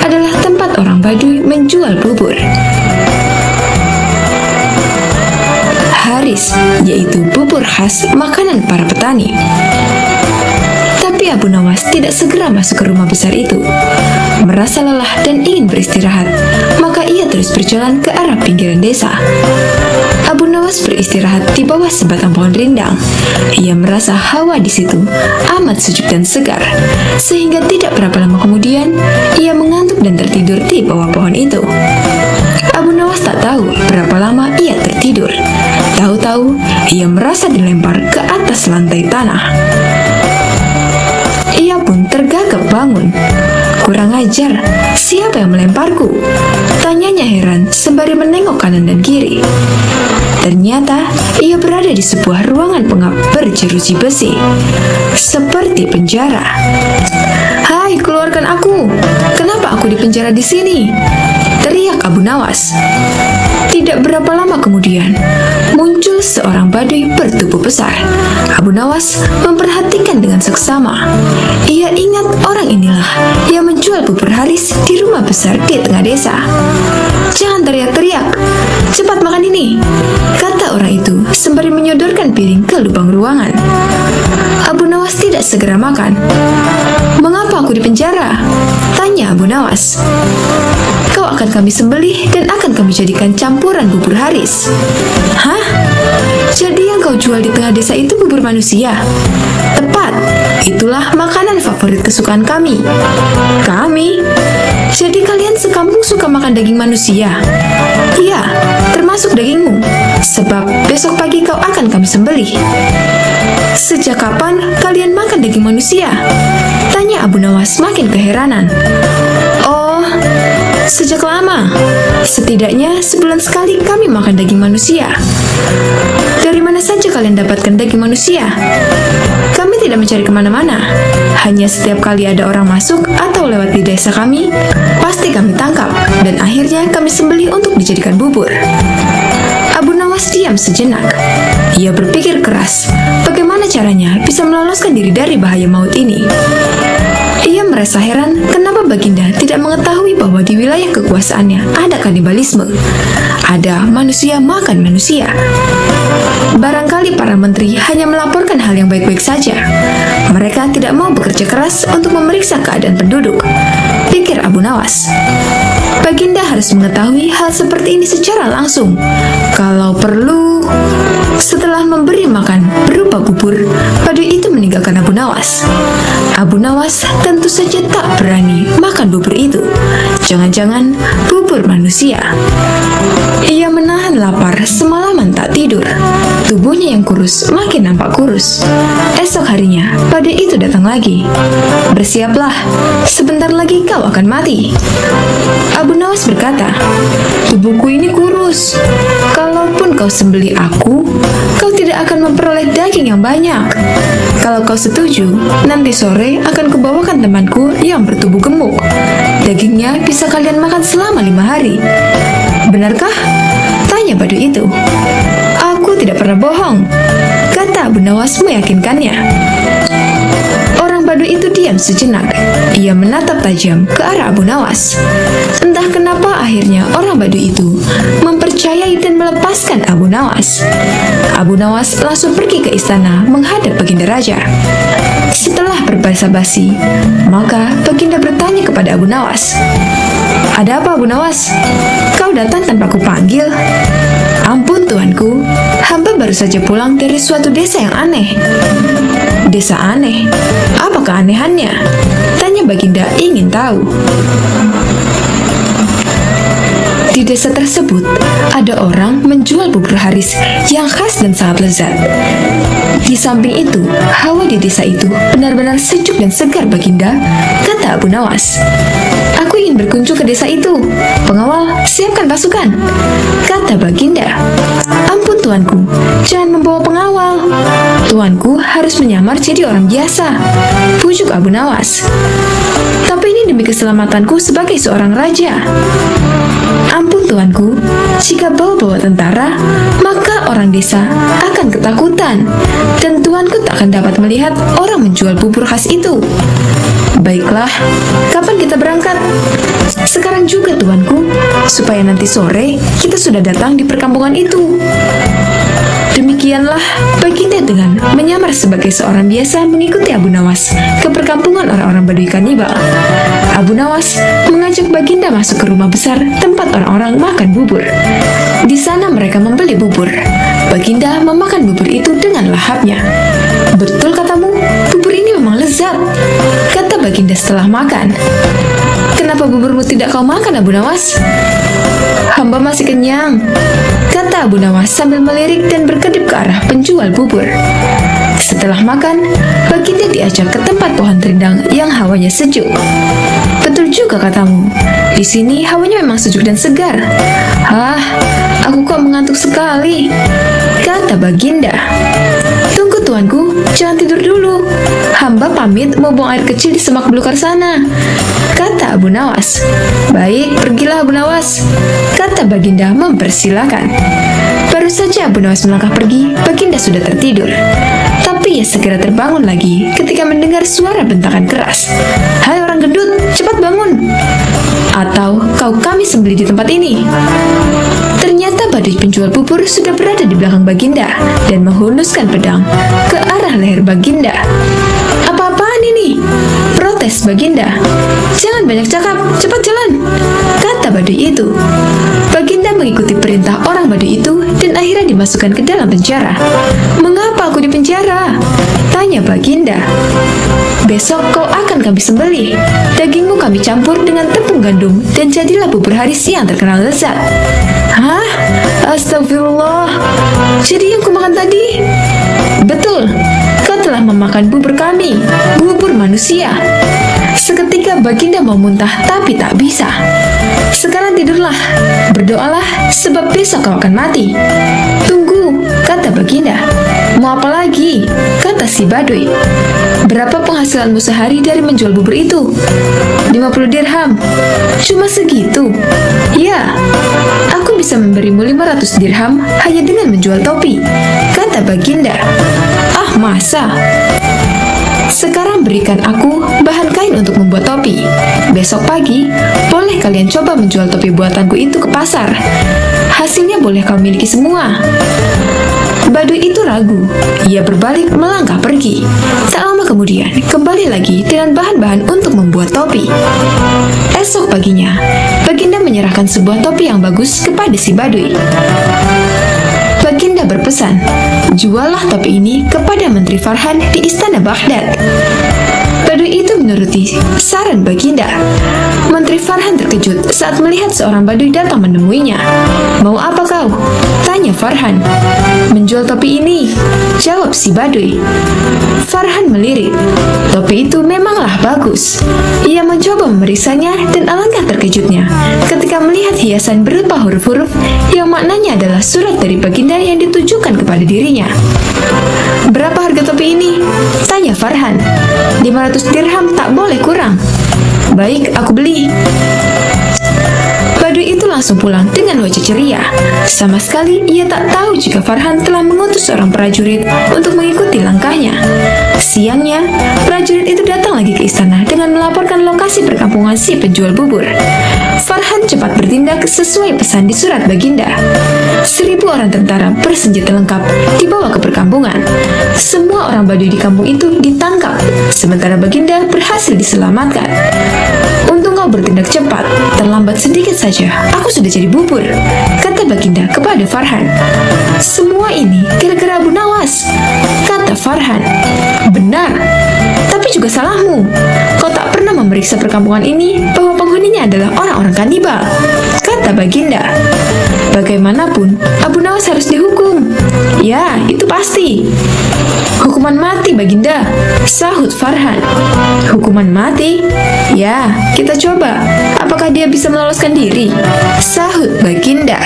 adalah tempat orang Baduy menjual bubur. Haris, yaitu bubur khas makanan para petani. Tapi Abu Nawas tidak segera masuk ke rumah besar itu. Merasa lelah dan ingin beristirahat, maka ia terus berjalan ke arah pinggiran desa. Abu Nawas beristirahat di bawah sebatang pohon rindang. Ia merasa hawa di situ amat sejuk dan segar, sehingga tidak berapa lama kemudian ia mengantuk dan tertidur di bawah pohon itu. Abu Nawas tak tahu berapa lama ia tertidur. Tahu-tahu ia merasa dilempar ke atas lantai tanah. Ia pun tergagap bangun. Kurang ajar, siapa yang melemparku? Tanyanya heran sembari menengok kanan dan kiri. Ternyata ia berada di sebuah ruangan pengap berjeruji besi, seperti penjara. Hai, keluarkan aku! Kenapa aku dipenjara di sini? Teriak Abu Nawas. Tidak berapa lama kemudian, muncul seorang Baduy bertubuh besar. Abu Nawas memperhatikan dengan seksama. Ia ingat orang inilah yang menjual bubur Haris di rumah besar di tengah desa. Jangan teriak-teriak, cepat makan ini, kata orang itu sembari menyodorkan piring ke lubang ruangan. Abu Nawas tidak segera makan. Mengapa aku dipenjara? Tanya Abu Nawas. Kau akan kami sembelih dan akan kami jadikan campuran bubur Haris. Hah? Jadi yang kau jual di tengah desa itu bubur manusia? Tepat, itulah makanan favorit kesukaan kami. Kami? Jadi kalian sekampung suka makan daging manusia? Iya, termasuk dagingmu, sebab besok pagi kau akan kami sembelih. Sejak kapan kalian makan daging manusia? Tanya Abu Nawas makin keheranan. Oh, sejak lama. Setidaknya sebulan sekali kami makan daging manusia. Dari mana saja kalian dapatkan daging manusia? Kami tidak mencari kemana-mana. Hanya setiap kali ada orang masuk atau lewat di desa kami, pasti kami tangkap dan akhirnya kami sembelih untuk dijadikan bubur. Abu Nawas diam sejenak. Ia berpikir keras, bagaimana caranya bisa meloloskan diri dari bahaya maut ini. Ia merasa heran kenapa Baginda tidak mengetahui bahwa di wilayah kekuasaannya ada kanibalisme. Ada manusia makan manusia. Barangkali para menteri hanya melaporkan hal yang baik-baik saja. Mereka tidak mau bekerja keras untuk memeriksa keadaan penduduk, pikir Abu Nawas. Baginda harus mengetahui hal seperti ini secara langsung. Kalau perlu, setelah memberi makan berupa bubur, Baduy itu meninggalkan Abu Nawas. Abu Nawas tentu saja tak berani makan bubur itu. Jangan-jangan bubur manusia. Ia menahan lapar semalaman tak tidur. Tubuh tubuhnya yang kurus makin nampak kurus. Esok harinya, badai itu datang lagi. "Bersiaplah, sebentar lagi kau akan mati." Abu Nawas berkata, "Tubuhku ini kurus. Kalaupun kau sembelih aku, kau tidak akan memperoleh daging yang banyak. Kalau kau setuju, nanti sore akan kubawakan temanku yang bertubuh gemuk. Dagingnya bisa kalian makan selama 5 hari. Benarkah?" tanya badui itu. "Aku tidak pernah bohong," kata Abu Nawas meyakinkannya. Orang badui itu diam sejenak. Ia menatap tajam ke arah Abu Nawas. Entah kenapa akhirnya orang badui itu mempercayai dan melepaskan Abu Nawas. Abu Nawas langsung pergi ke istana menghadap Baginda Raja. Setelah berbasa-basi, maka Baginda bertanya kepada Abu Nawas, "Ada apa, Abu Nawas? Kau datang tanpa kupanggil?" "Ampun tuanku, hamba baru saja pulang dari suatu desa yang aneh." "Desa aneh? Apa keanehannya?" tanya Baginda ingin tahu. Di desa tersebut, ada orang menjual bubur haris yang khas dan sangat lezat. Di samping itu, hawa di desa itu benar-benar sejuk dan segar, Baginda, kata Abu Nawas. "Aku ingin berkunjung ke desa itu. Pengawal, siapkan pasukan," kata Baginda. "Ampun tuanku, jangan membawa pengawal. Tuanku harus menyamar jadi orang biasa," pujuk Abu Nawas. "Tapi ini demi keselamatanku sebagai seorang raja." "Ampun tuanku, jika bawa-bawa tentara, maka orang desa akan ketakutan, dan tuanku tak akan dapat melihat orang menjual bubur khas itu." "Baiklah, kapan kita berangkat?" "Sekarang juga tuanku, supaya nanti sore kita sudah datang di perkampungan itu." Demikianlah Baginda dengan menyamar sebagai seorang biasa mengikuti Abu Nawas ke perkampungan orang-orang Badui kanibal. Abu Nawas mengajak Baginda masuk ke rumah besar tempat orang-orang makan bubur. Di sana mereka membeli bubur. Baginda memakan bubur itu dengan lahapnya. "Betul katamu, bubur ini memang lezat," kata Baginda setelah makan. "Kenapa buburmu tidak kau makan, Abu Nawas?" "Hamba masih kenyang," kata Abu Nawas sambil melirik dan berkedip ke arah penjual bubur. Setelah makan, Baginda diajak ke tempat pohon rindang yang hawanya sejuk. "Betul juga katamu, di sini hawanya memang sejuk dan segar." "Ah, aku kok mengantuk sekali," kata Baginda. "Tunggu tuanku, jangan tidur dulu. Hamba pamit mau buang air kecil di semak belukar sana," kata Abu Nawas. "Baik, pergilah Abu Nawas," kata Baginda mempersilakan. Baru saja Abu Nawas melangkah pergi, Baginda sudah tertidur. Tapi ia segera terbangun lagi ketika mendengar suara bentakan keras. "Hai orang gendut, cepat bangun! Atau kau kami sembelih di tempat ini." Ternyata badai penjual bubur sudah berada di belakang Baginda dan menghunuskan pedang ke arah leher Baginda. "Apa-apaan ini?" protes Baginda. "Jangan banyak cakap, cepat jalan," kata badai itu. Baginda mengikuti perintah orang badai itu dan akhirnya dimasukkan ke dalam penjara. "Mengapa aku di penjara?" tanya Baginda. "Besok kau akan kami sembelih. Dagingmu kami campur dengan tepung gandum dan jadilah bubur haris yang terkenal lezat." "Hah? Astagfirullah. Jadi yang kumakan tadi?" "Betul. Kau telah memakan bubur kami, bubur manusia." Seketika Baginda mau muntah tapi tak bisa. "Sekarang tidurlah, berdoalah sebab besok kau akan mati." "Tunggu," kata Baginda. "Mau apa lagi?" kata si Badui. "Berapa penghasilanmu sehari dari menjual bubur itu?" 50 dirham. "Cuma segitu?" "Ya, aku bisa memberimu 500 dirham hanya dengan menjual topi," kata Baginda. "Ah, masa? Sekarang berikan aku bahan kain untuk membuat topi. Besok pagi, boleh kalian coba menjual topi buatanku itu ke pasar. Hasilnya boleh kau miliki semua." Badui itu ragu. Ia berbalik melangkah pergi. Tak lama kemudian, kembali lagi dengan bahan-bahan untuk membuat topi. Esok paginya, Baginda menyerahkan sebuah topi yang bagus kepada si Badui. Baginda berpesan, "Juallah topi ini kepada Menteri Farhan di istana Baghdad." Baduy itu menuruti saran Baginda. Menteri Farhan terkejut saat melihat seorang Baduy datang menemuinya. "Mau apa kau?" tanya Farhan. "Menjual topi ini," jawab si Baduy. Farhan melirik. Topi itu memanglah bagus. Ia mencoba memeriksanya dan alangkah terkejutnya ketika melihat hiasan berupa huruf-huruf yang maknanya adalah surat dari Baginda yang ditujukan kepada dirinya. "Berapa harga topi ini?" tanya Farhan. 500 dirham, tak boleh kurang." "Baik, aku beli." Baduy itu langsung pulang dengan wajah ceria. Sama sekali ia tak tahu jika Farhan telah mengutus seorang prajurit untuk mengikuti langkahnya. Siangnya, prajurit itu datang lagi ke istana dengan melaporkan lokasi perkampungan si penjual bubur. Farhan cepat bertindak sesuai pesan di surat Baginda. 1.000 orang tentara bersenjata lengkap dibawa ke perkampungan. Semua orang Baduy di kampung itu ditangkap, sementara Baginda berhasil diselamatkan. "Untung kau bertindak cepat, terlambat sedikit saja, aku sudah jadi bubur," kata Baginda kepada Farhan. "Semua ini gara-gara Abu Nawas," kata Farhan. "Benar, tapi juga salahmu. Kau tak pernah memeriksa perkampungan ini bahwa penghuninya adalah orang-orang kanibal," kata Baginda. "Bagaimanapun, Abu Nawas harus dihukum." "Ya, itu pasti." "Hukuman mati, Baginda," sahut Farhan. "Hukuman mati? Ya, kita coba. Apakah dia bisa meloloskan diri?" sahut Baginda.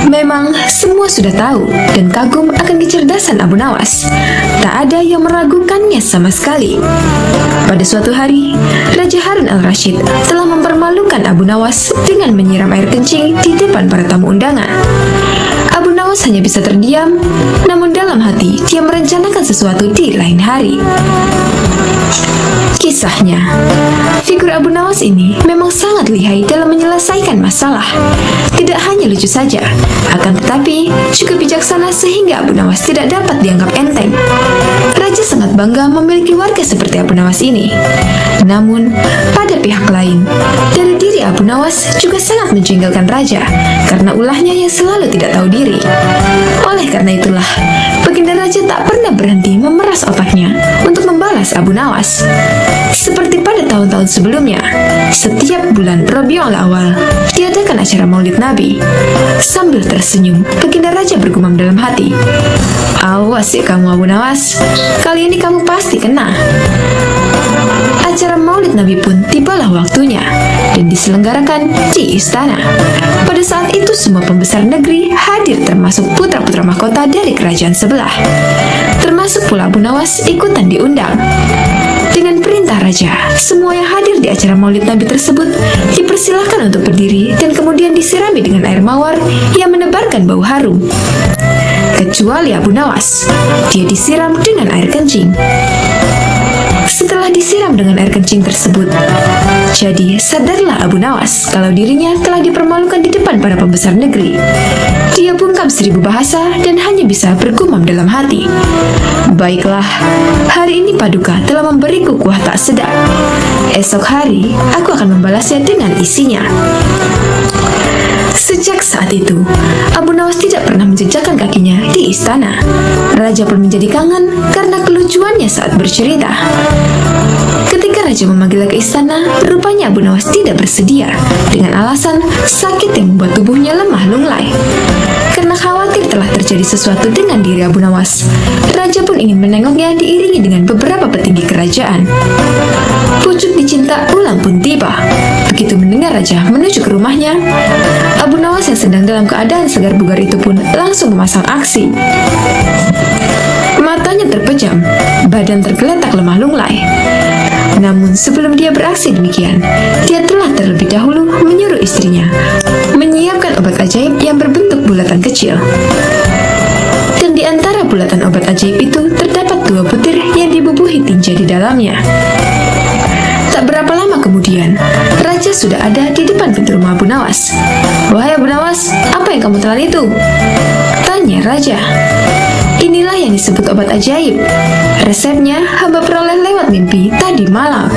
Memang semua sudah tahu dan kagum akan kecerdasan Abu Nawas. Tak ada yang meragukannya sama sekali. Pada suatu hari, Raja Harun al-Rashid telah mempermalukan Abu Nawas dengan menyiram air kencing di depan para tamu undangan. Abu Nawas hanya bisa terdiam, namun dalam hati dia merencanakan sesuatu di lain hari. Kisahnya, figur Abu Nawas ini memang sangat lihai dalam menyelesaikan masalah. Tidak hanya lucu saja, akan tetapi juga bijaksana sehingga Abu Nawas tidak dapat dianggap enteng. Raja sangat bangga memiliki warga seperti Abu Nawas ini. Namun, pada pihak lain, dari diri Abu Nawas juga sangat menjengkelkan Raja karena ulahnya yang selalu tidak tahu diri. Oleh karena itulah, Baginda Raja tak pernah berhenti memeras otaknya untuk membalas Abu Nawas. Seperti pada tahun-tahun sebelumnya, setiap bulan Rabiul Awal diadakan acara Maulid Nabi. Sambil tersenyum, Baginda Raja bergumam dalam hati, "Awas ya kamu Abu Nawas, kali ini kamu pasti kena." Acara Maulid Nabi pun tibalah waktunya dan diselenggarakan di istana. Pada saat itu semua pembesar negeri hadir termasuk putra-putra mahkota dari kerajaan sebelah. Termasuk pula Abu Nawas ikutan diundang. Dengan perintah Raja, semua yang hadir di acara Maulid Nabi tersebut dipersilahkan untuk berdiri dan kemudian disirami dengan air mawar yang menebarkan bau harum. Kecuali Abu Nawas, dia disiram dengan air kencing. Setelah disiram dengan air kencing tersebut, jadi sadarlah Abu Nawas kalau dirinya telah dipermalukan di depan para pembesar negeri. Dia bungkam 1000 bahasa dan hanya bisa bergumam dalam hati, "Baiklah, hari ini Paduka telah memberiku kuah tak sedap. Esok hari, aku akan membalasnya dengan isinya." Sejak saat itu, Abu Nawas tidak pernah menjejakkan kakinya di istana. Raja pun menjadi kangen karena kelucuannya saat bercerita. Ketika Raja memanggilnya ke istana, rupanya Abu Nawas tidak bersedia dengan alasan sakit yang membuat tubuhnya lemah lunglai. Karena khawatir telah terjadi sesuatu dengan diri Abu Nawas, Raja pun ingin menengoknya diiringi dengan beberapa petinggi kerajaan. Pucuk dicinta ulang pun tiba. Begitu mendengar Raja menuju ke rumahnya, Abu Nawas yang sedang dalam keadaan segar bugar itu pun langsung memasang aksi. Matanya terpejam, badan tergeletak lemah lunglai. Namun sebelum dia beraksi demikian, dia telah terlebih dahulu menyuruh istrinya menyiapkan obat ajaib yang berbentuk bulatan kecil. Dan di antara bulatan obat ajaib itu terdapat 2 butir yang dibubuhi tinja di dalamnya. Tak berapa lama kemudian, Raja sudah ada di depan pintu rumah Abu Nawas. "Wahai Abu Nawas, apa yang kamu telan itu?" tanya Raja. "Inilah yang disebut obat ajaib. Resepnya hamba peroleh lewat mimpi tadi malam."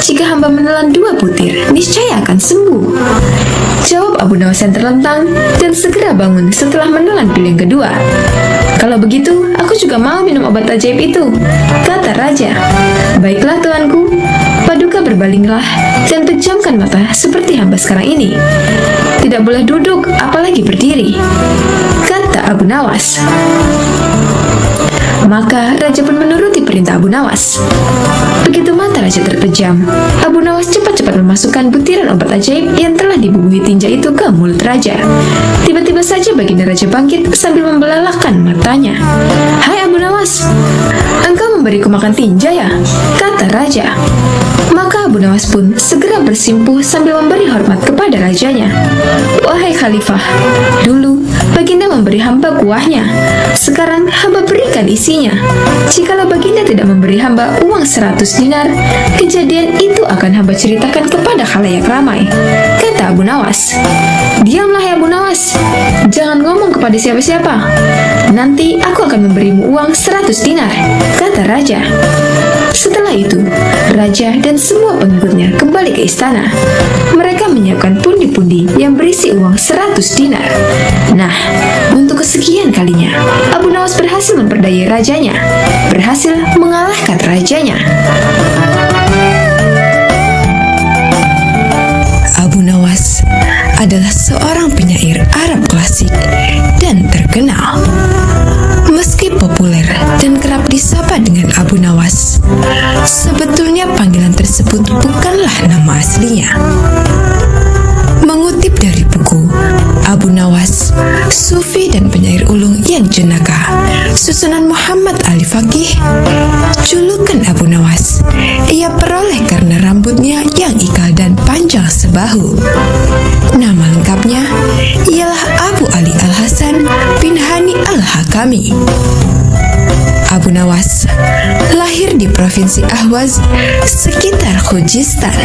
"Jika hamba menelan 2 butir, niscaya akan sembuh." Jawab Abu Nawas yang terlentang dan segera bangun setelah menelan pil yang kedua. "Kalau begitu, aku juga mau minum obat ajaib itu," kata raja. "Baiklah tuanku." Paduka berbalinglah dan pejamkan mata seperti hamba sekarang ini. "Tidak boleh duduk, apalagi berdiri," kata Abu Nawas. Maka raja pun menuruti perintah Abu Nawas. Begitu mata raja terpejam, Abu Nawas cepat-cepat memasukkan butiran obat ajaib yang telah dibubuhi tinja itu ke mulut raja. Tiba-tiba saja baginda raja bangkit sambil membelalakkan matanya. "Hai Abu Nawas, engkau memberiku makan tinja ya?" kata raja. Maka Abu Nawas pun segera bersimpuh sambil memberi hormat kepada rajanya. "Wahai khalifah, dulu baginda memberi hamba kuahnya. Sekarang hamba berikan isinya. Jikalau baginda tidak memberi hamba uang 100 dinar, kejadian itu akan hamba ceritakan kepada khalayak ramai," kata Abu Nawas. "Diamlah ya Abu Nawas, jangan ngomong kepada siapa-siapa. Nanti aku akan memberimu uang 100 dinar, kata raja. Setelah itu, raja dan semua pengikutnya kembali ke istana. Mereka menyiapkan pundi-pundi yang berisi uang 100 dinar. Nah, untuk kesekian kalinya, Abu Nawas berhasil memperdayai rajanya, berhasil mengalahkan rajanya. Abu Nawas adalah seorang penyair Arab klasik dan terkenal. Meski populer dan kerap disapa dengan Abu Nawas, sebetulnya panggilan tersebut bukanlah nama aslinya. Mengutip dari buku Abu Nawas, Sufi dan penyair ulung yang jenaka, susunan Muhammad Ali Faqih, julukan Abu Nawas ia peroleh karena rambutnya yang ikal dan panjang sebahu. Nama lengkapnya ialah Abu Ali Al-Hasan bin Hani Al-Hakami. Abu Nawas lahir di Provinsi Ahwaz sekitar Khuzestan,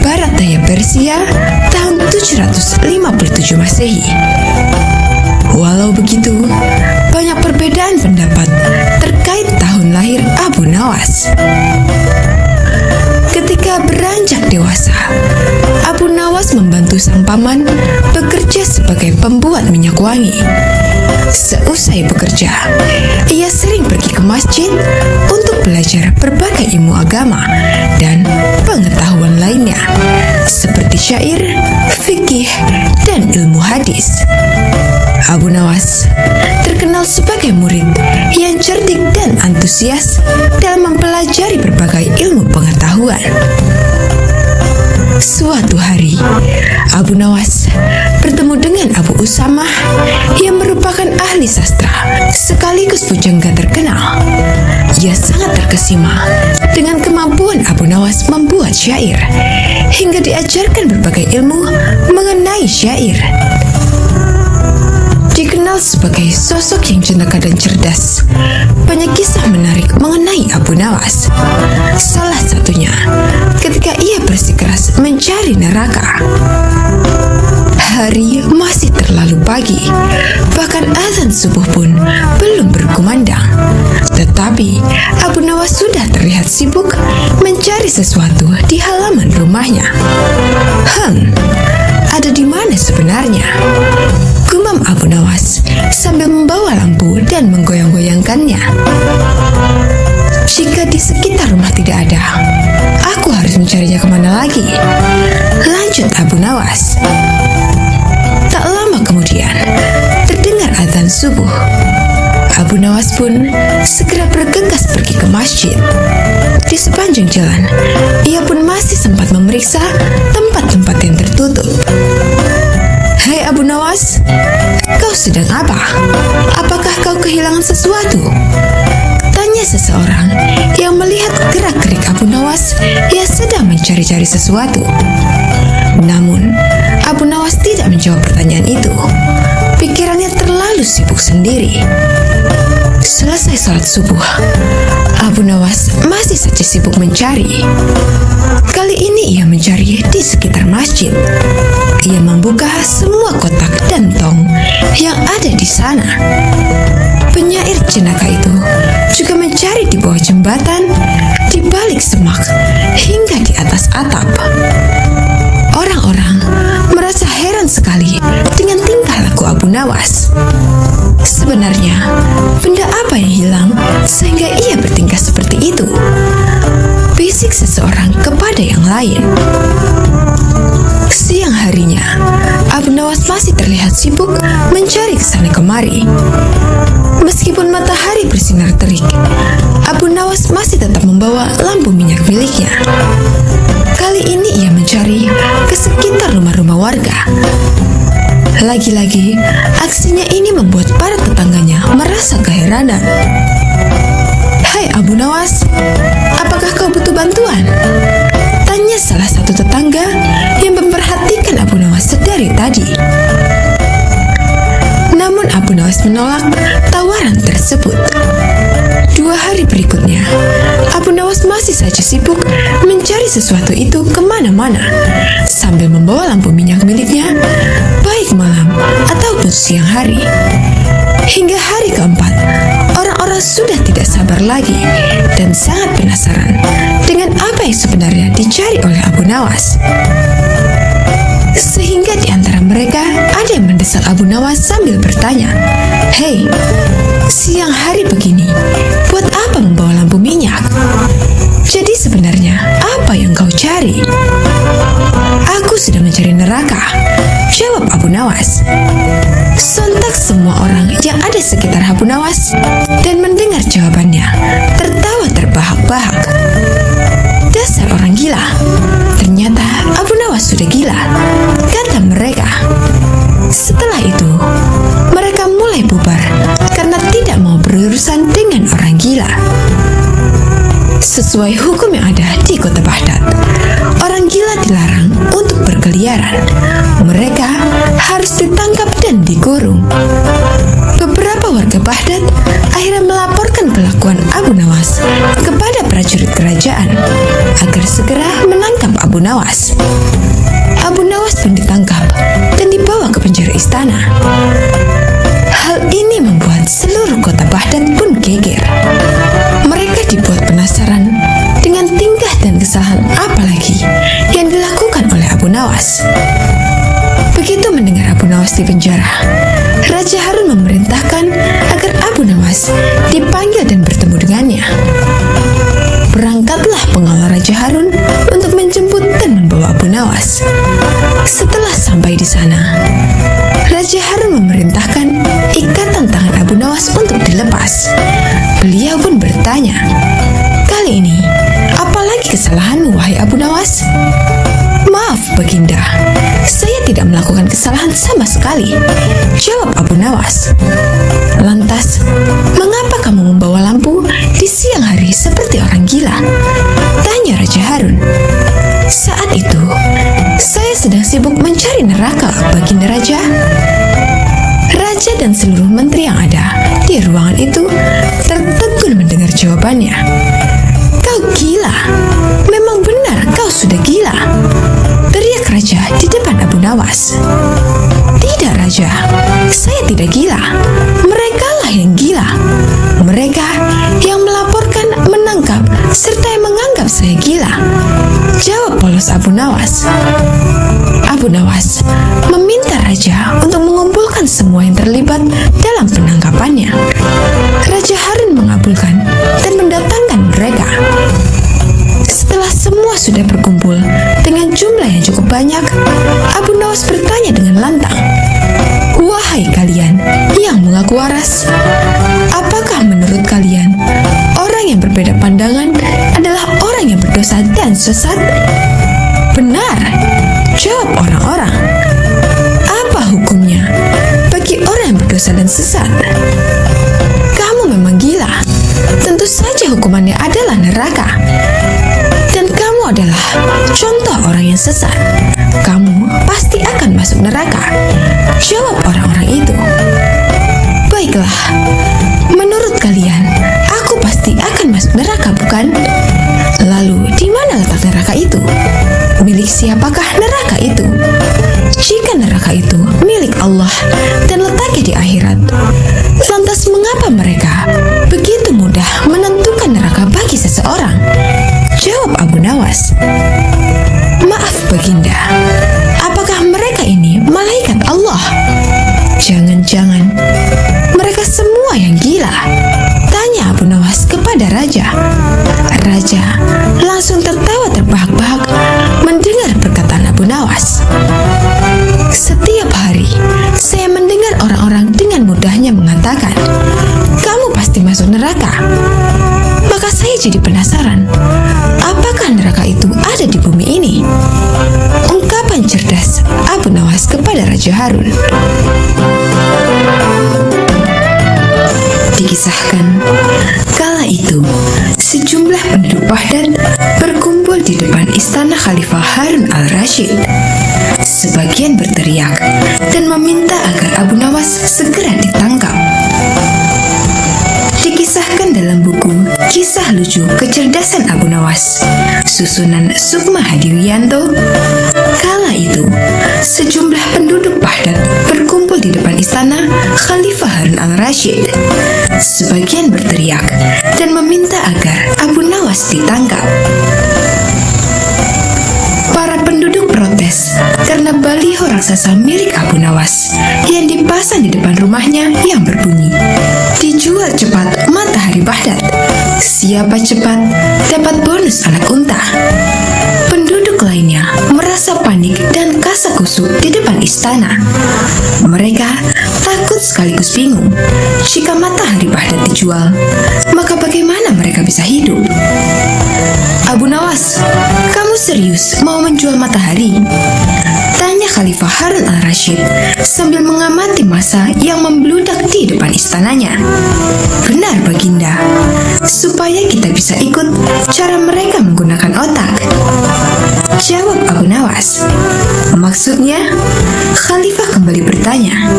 barat daya Persia tahun 757 Masehi. Walau begitu, banyak perbedaan pendapat terkait tahun lahir Abu Nawas. Ketika beranjak dewasa, Abu Nawas membantu sang paman bekerja sebagai pembuat minyak wangi. Seusai bekerja, ia sering pergi ke masjid untuk belajar berbagai ilmu agama dan pengetahuan lainnya, seperti syair, fikih, dan ilmu hadis. Abu Nawas terkenal sebagai murid yang cerdik dan antusias dalam mempelajari berbagai ilmu pengetahuan. Suatu hari, Abu Nawas bertemu dengan Abu Usamah yang merupakan ahli sastra sekaligus pujangga terkenal. Ia sangat terkesima dengan kemampuan Abu Nawas membuat syair, hingga diajarkan berbagai ilmu mengenai syair. Dikenal sebagai sosok yang jenaka dan cerdas, banyak kisah menarik mengenai Abu Nawas. Salah satunya ketika ia bersikeras mencari neraka. Hari masih terlalu pagi, bahkan azan subuh pun belum berkumandang. Tetapi Abu Nawas sudah terlihat sibuk mencari sesuatu di halaman rumahnya. Ada di mana sebenarnya? Gumam Abu Nawas sambil membawa lampu dan menggoyang-goyangkannya. Jika di sekitar rumah tidak ada, aku harus mencarinya kemana lagi? Lanjut Abu Nawas. Tak lama kemudian, terdengar azan subuh. Abu Nawas pun segera bergegas pergi ke masjid. Di sepanjang jalan, ia pun masih sempat memeriksa tempat-tempat yang tertutup. "Hai Abu Nawas, kau sedang apa? Apakah kau kehilangan sesuatu?" tanya seseorang yang melihat gerak-gerik Abu Nawas yang sedang mencari-cari sesuatu. Namun, Abu Nawas tidak menjawab pertanyaan itu. Pikirannya terlalu sibuk sendiri. Selesai sholat subuh, Abu Nawas masih saja sibuk mencari. Kali ini ia mencari di sekitar masjid. Ia membuka semua kotak dan tong yang ada di sana. Penyair jenaka itu juga mencari di bawah jembatan, di di balik semak hingga di atas atap. Orang-orang merasa heran sekali dengan tingkah laku Abu Nawas. Sebenarnya, benda apa yang hilang sehingga ia bertingkah seperti itu? Bisik seseorang kepada yang lain. Siang harinya, Abu Nawas masih terlihat sibuk mencari kesana kemari. Meskipun matahari bersinar terik, Abu Nawas masih tetap membawa lampu minyak miliknya. Kali ini ia mencari ke sekitar rumah-rumah warga. Lagi-lagi, aksinya ini membuat para tetangganya merasa keheranan. "Hai Abu Nawas, apakah kau butuh bantuan?" tanya salah satu tetangga yang memperhatikan Abu Nawas sedari tadi. Namun Abu Nawas menolak tawaran tersebut. 2 hari berikutnya, Abu Nawas masih saja sibuk mencari sesuatu itu kemana-mana sambil membawa lampu minyak miliknya, baik malam ataupun siang hari. Hingga hari keempat, orang-orang sudah tidak sabar lagi dan sangat penasaran dengan apa yang sebenarnya dicari oleh Abu Nawas. Sehingga di antara mereka ada yang mendesak Abu Nawas sambil bertanya, "Hei, siang hari begini, buat apa membawa lampu minyak? Jadi sebenarnya apa yang kau cari?" "Aku sudah mencari neraka," jawab Abu Nawas. Sontak semua orang yang ada sekitar Abu Nawas dan mendengar jawabannya tertawa terbahak-bahak. "Dasar orang gila. Ternyata Abu Nawas sudah gila," kata mereka. Setelah itu, mereka mulai bubar karena tidak mau berurusan dengan orang gila. Sesuai hukum yang ada di kota Baghdad, orang gila dilarang untuk berkeliaran. Mereka harus ditangkap dan dikurung. Beberapa warga Baghdad akhirnya melaporkan kelakuan Abu Nawas kepada prajurit kerajaan agar segera menangkap Abu Nawas. Abu Nawas pun ditangkap dan dibawa ke penjara istana. Hal ini membuat seluruh kota Baghdad pun geger. Mereka dibuat penasaran dengan tingkah dan kesalahan apa lagi yang dilakukan oleh Abu Nawas. Begitu mendengar Abu Nawas di penjara, Raja Harun memerintahkan agar Abu Nawas dipanggil dan bertemu dengannya. Berangkatlah pengawal Raja Harun untuk menjemput dan membawa Abu Nawas. Setelah sampai di sana, Raja Harun memerintahkan ikatan tangan Abu Nawas untuk dilepas. Beliau pun bertanya, "Kali ini, apalagi kesalahanmu, wahai Abu Nawas?" "Maaf, Baginda, saya tidak melakukan kesalahan sama sekali," jawab Abu Nawas. "Lantas, mengapa kamu membawa lampu di siang hari seperti orang gila?" tanya Raja Harun. "Saat itu, saya sedang sibuk mencari neraka, Baginda Raja." Raja dan seluruh menteri yang ada di ruangan itu tertegun mendengar jawabannya. "Kau gila, memang benar kau sudah gila," teriak Raja di depan Abu Nawas. "Tidak Raja, saya tidak gila. Mereka lah yang gila. Mereka yang melaporkan, menangkap, serta yang menganggap saya gila," jawab polos Abu Nawas. Abu Nawas meminta Raja untuk mengumpulkan semua yang terlibat dalam penangkapannya. Raja Harun mengabulkan dan mendatangkan mereka. Setelah semua sudah berkumpul dengan jumlah yang cukup banyak, Abu Nawas bertanya dengan lantang, "Wahai kalian yang mengaku waras, apakah menurut kalian orang yang berbeda pandangan adalah orang yang berdosa dan sesat?" "Benar," jawab orang-orang. "Apa hukumnya bagi orang yang berdosa dan sesat?" "Kamu memang gila. Tentu saja hukumannya adalah neraka. Dan kamu adalah contoh orang yang sesat. Kamu pasti akan masuk neraka," jawab orang-orang itu. "Baiklah, menurut kalian, aku pasti akan masuk neraka, bukan? Lalu, di mana letak neraka itu? Milik siapakah neraka itu? Jika neraka itu milik Allah dan letaknya di akhirat, lantas mengapa mereka begitu mudah menentukan neraka bagi seseorang?" Baginda langsung tertawa terbahak-bahak mendengar perkataan Abu Nawas. Setiap hari, saya mendengar orang-orang dengan mudahnya mengatakan, "Kamu pasti masuk neraka." Maka saya jadi penasaran, apakah neraka itu ada di bumi ini? Ungkapan cerdas Abu Nawas kepada Raja Harun. Dikisahkan, kala itu sejumlah penduduk Baghdad berkumpul di depan istana Khalifah Harun al-Rashid. Sebagian berteriak dan meminta agar Abu Nawas segera ditangkap. Dikisahkan dalam buku Kisah Lucu Kecerdasan Abu Nawas, susunan Sukma Hadiwiyanto, kala itu sejumlah penduduk Baghdad berkumpul di depan istana Khalifah Harun al-Rashid. Sebagian berteriak dan meminta agar Abu Nawas ditangkap. Para penduduk protes karena baliho raksasa milik Abu Nawas yang dipasang di depan rumahnya yang berbunyi, "Dijual cepat matahari Baghdad. Siapa cepat dapat bonus anak unta." Penduduk lainnya merasa panik dan kasakusuk di depan istana. Mereka takut sekaligus bingung. Jika matahari Baghdad dijual, maka bagaimana mereka bisa hidup? "Abu Nawas, kamu serius mau menjual matahari?" tanya Khalifah Harun al-Rashid sambil mengamati massa yang membludak di depan istananya. "Benar, Baginda, supaya kita bisa ikut cara mereka menggunakan otak," jawab Abu Nawas. "Maksudnya?" Khalifah kembali bertanya.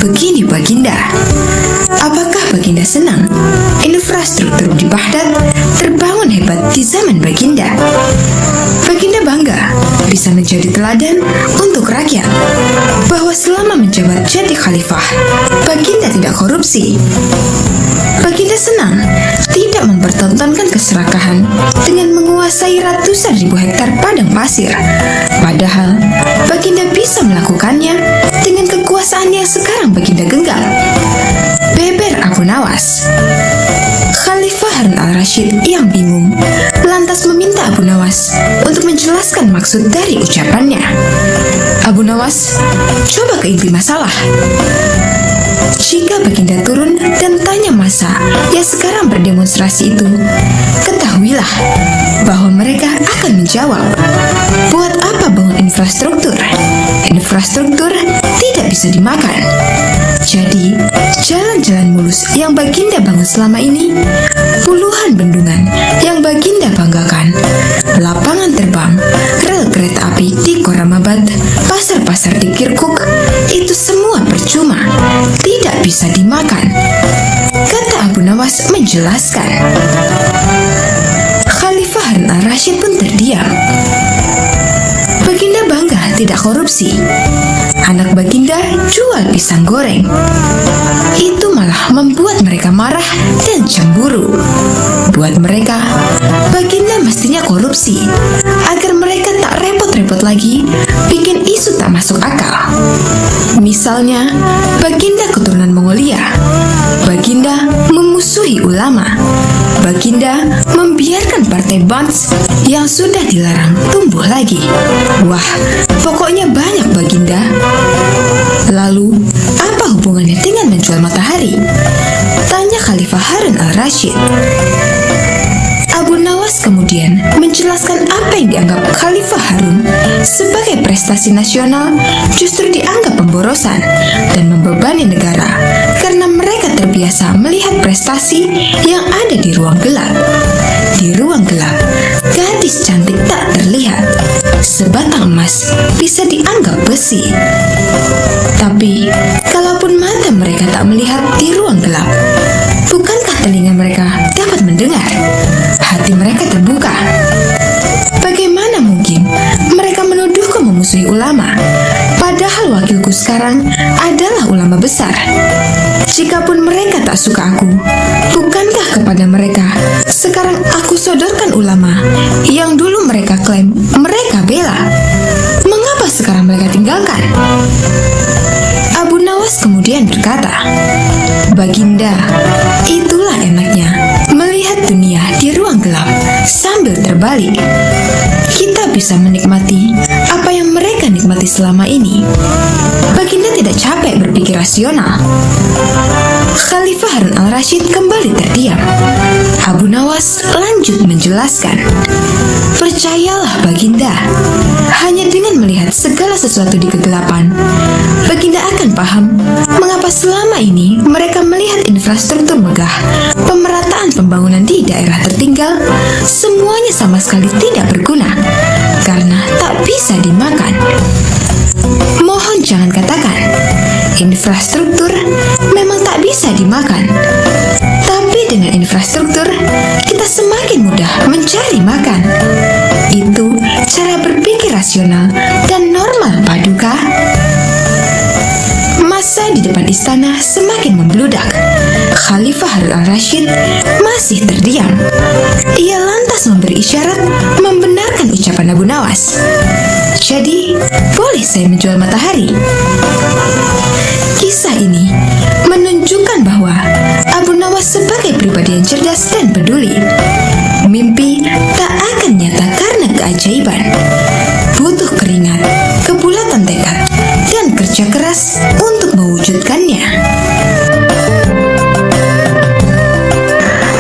"Begini, Baginda, apakah Baginda senang infrastruktur di Baghdad terbangun hebat di zaman Baginda? Baginda bangga bisa menjadi teladan untuk rakyat bahwa selama menjabat jadi khalifah, Baginda tidak korupsi. Baginda senang tidak mempertontonkan keserakahan dengan menguasai ratusan ribu hektar padang pasir. Padahal Baginda bisa melakukannya dengan kekuasaan yang sekarang Baginda genggam," beber Abu Nawas. Khalifah Harun al-Rashid yang bingung lantas meminta Abu Nawas untuk menjelaskan maksud dari ucapannya. "Abu Nawas, coba ke inti masalah. Jika Baginda turun dan tanya massa yang sekarang berdemonstrasi itu, ketahuilah bahwa mereka akan menjawab, 'Buat apa bangun infrastruktur? Infrastruktur tidak bisa dimakan.' Jadi, jalan-jalan mulus yang Baginda bangun selama ini, puluhan bendungan yang Baginda banggakan, lapangan terbang, rel kereta api di Koramabad, pasar-pasar di Kirkuk, itu semua percuma, tidak bisa dimakan," kata Abu Nawas menjelaskan. Khalifah Harun al-Rashid pun terdiam. Baginda bangga tidak korupsi. Anak Baginda jual pisang goreng. Itu malah membuat mereka marah dan cemburu. Buat mereka, Baginda mestinya korupsi agar mereka tak repot-repot lagi bikin isu tak masuk akal. Misalnya, Baginda keturunan Mongolia. Baginda memusuhi ulama. Baginda membiarkan partai Bands yang sudah dilarang tumbuh lagi. Wah, pokoknya banyak Baginda. Lalu, apa hubungannya dengan menjual matahari? Tanya Khalifah Harun al-Rashid. Abu Nawas kemudian menjelaskan apa yang dianggap Khalifah Harun sebagai prestasi nasional justru dianggap pemborosan dan membebani negara karena mereka terbiasa melihat prestasi yang ada di ruang gelap. Di ruang gelap, gadis cantik tak terlihat. Sebatang emas bisa dianggap besi. Tapi, kalaupun mata mereka tak melihat di ruang gelap, bukankah telinga mereka dapat mendengar? Hati mereka terbuka. Bagaimana mungkin mereka menuduhku memusuhi ulama, padahal wakilku sekarang adalah ulama besar? Jikapun mereka tak suka aku, bukankah kepada mereka sekarang aku sodorkan ulama yang dulu mereka klaim mereka bela? Mengapa sekarang mereka tinggalkan? Abu Nawas kemudian berkata, "Baginda, itulah enaknya melihat dunia di ruang gelap sambil terbalik. Kita bisa menikmati apa yang mereka nikmati selama ini. Baginda tidak capek berpikir rasional. Khalifah Harun al-Rashid kembali terdiam. Abu Nawas lanjut menjelaskan, "Percayalah Baginda, hanya dengan melihat segala sesuatu di kegelapan, Baginda akan paham mengapa selama ini mereka melihat infrastruktur megah, pemerataan pembangunan di daerah tertinggal, semuanya sama sekali tidak berguna karena tak bisa dimakan. Mohon jangan katakan, infrastruktur memang tak bisa dimakan. Tapi dengan infrastruktur, kita semakin mudah mencari makan. Itu cara berpikir rasional dan normal, Paduka." Masa di depan istana semakin membludak. Khalifah Harun al-Rashid masih terdiam. Ia lantas memberi isyarat membenarkan ucapan Abu Nawas. "Jadi, boleh saya menjual matahari?" Kisah ini menunjukkan bahwa Abu Nawas sebagai pribadi yang cerdas dan peduli. Mimpi tak akan nyata karena keajaiban. Butuh keringat, kebulatan tekad, dan kerja keras untuk mewujudkannya.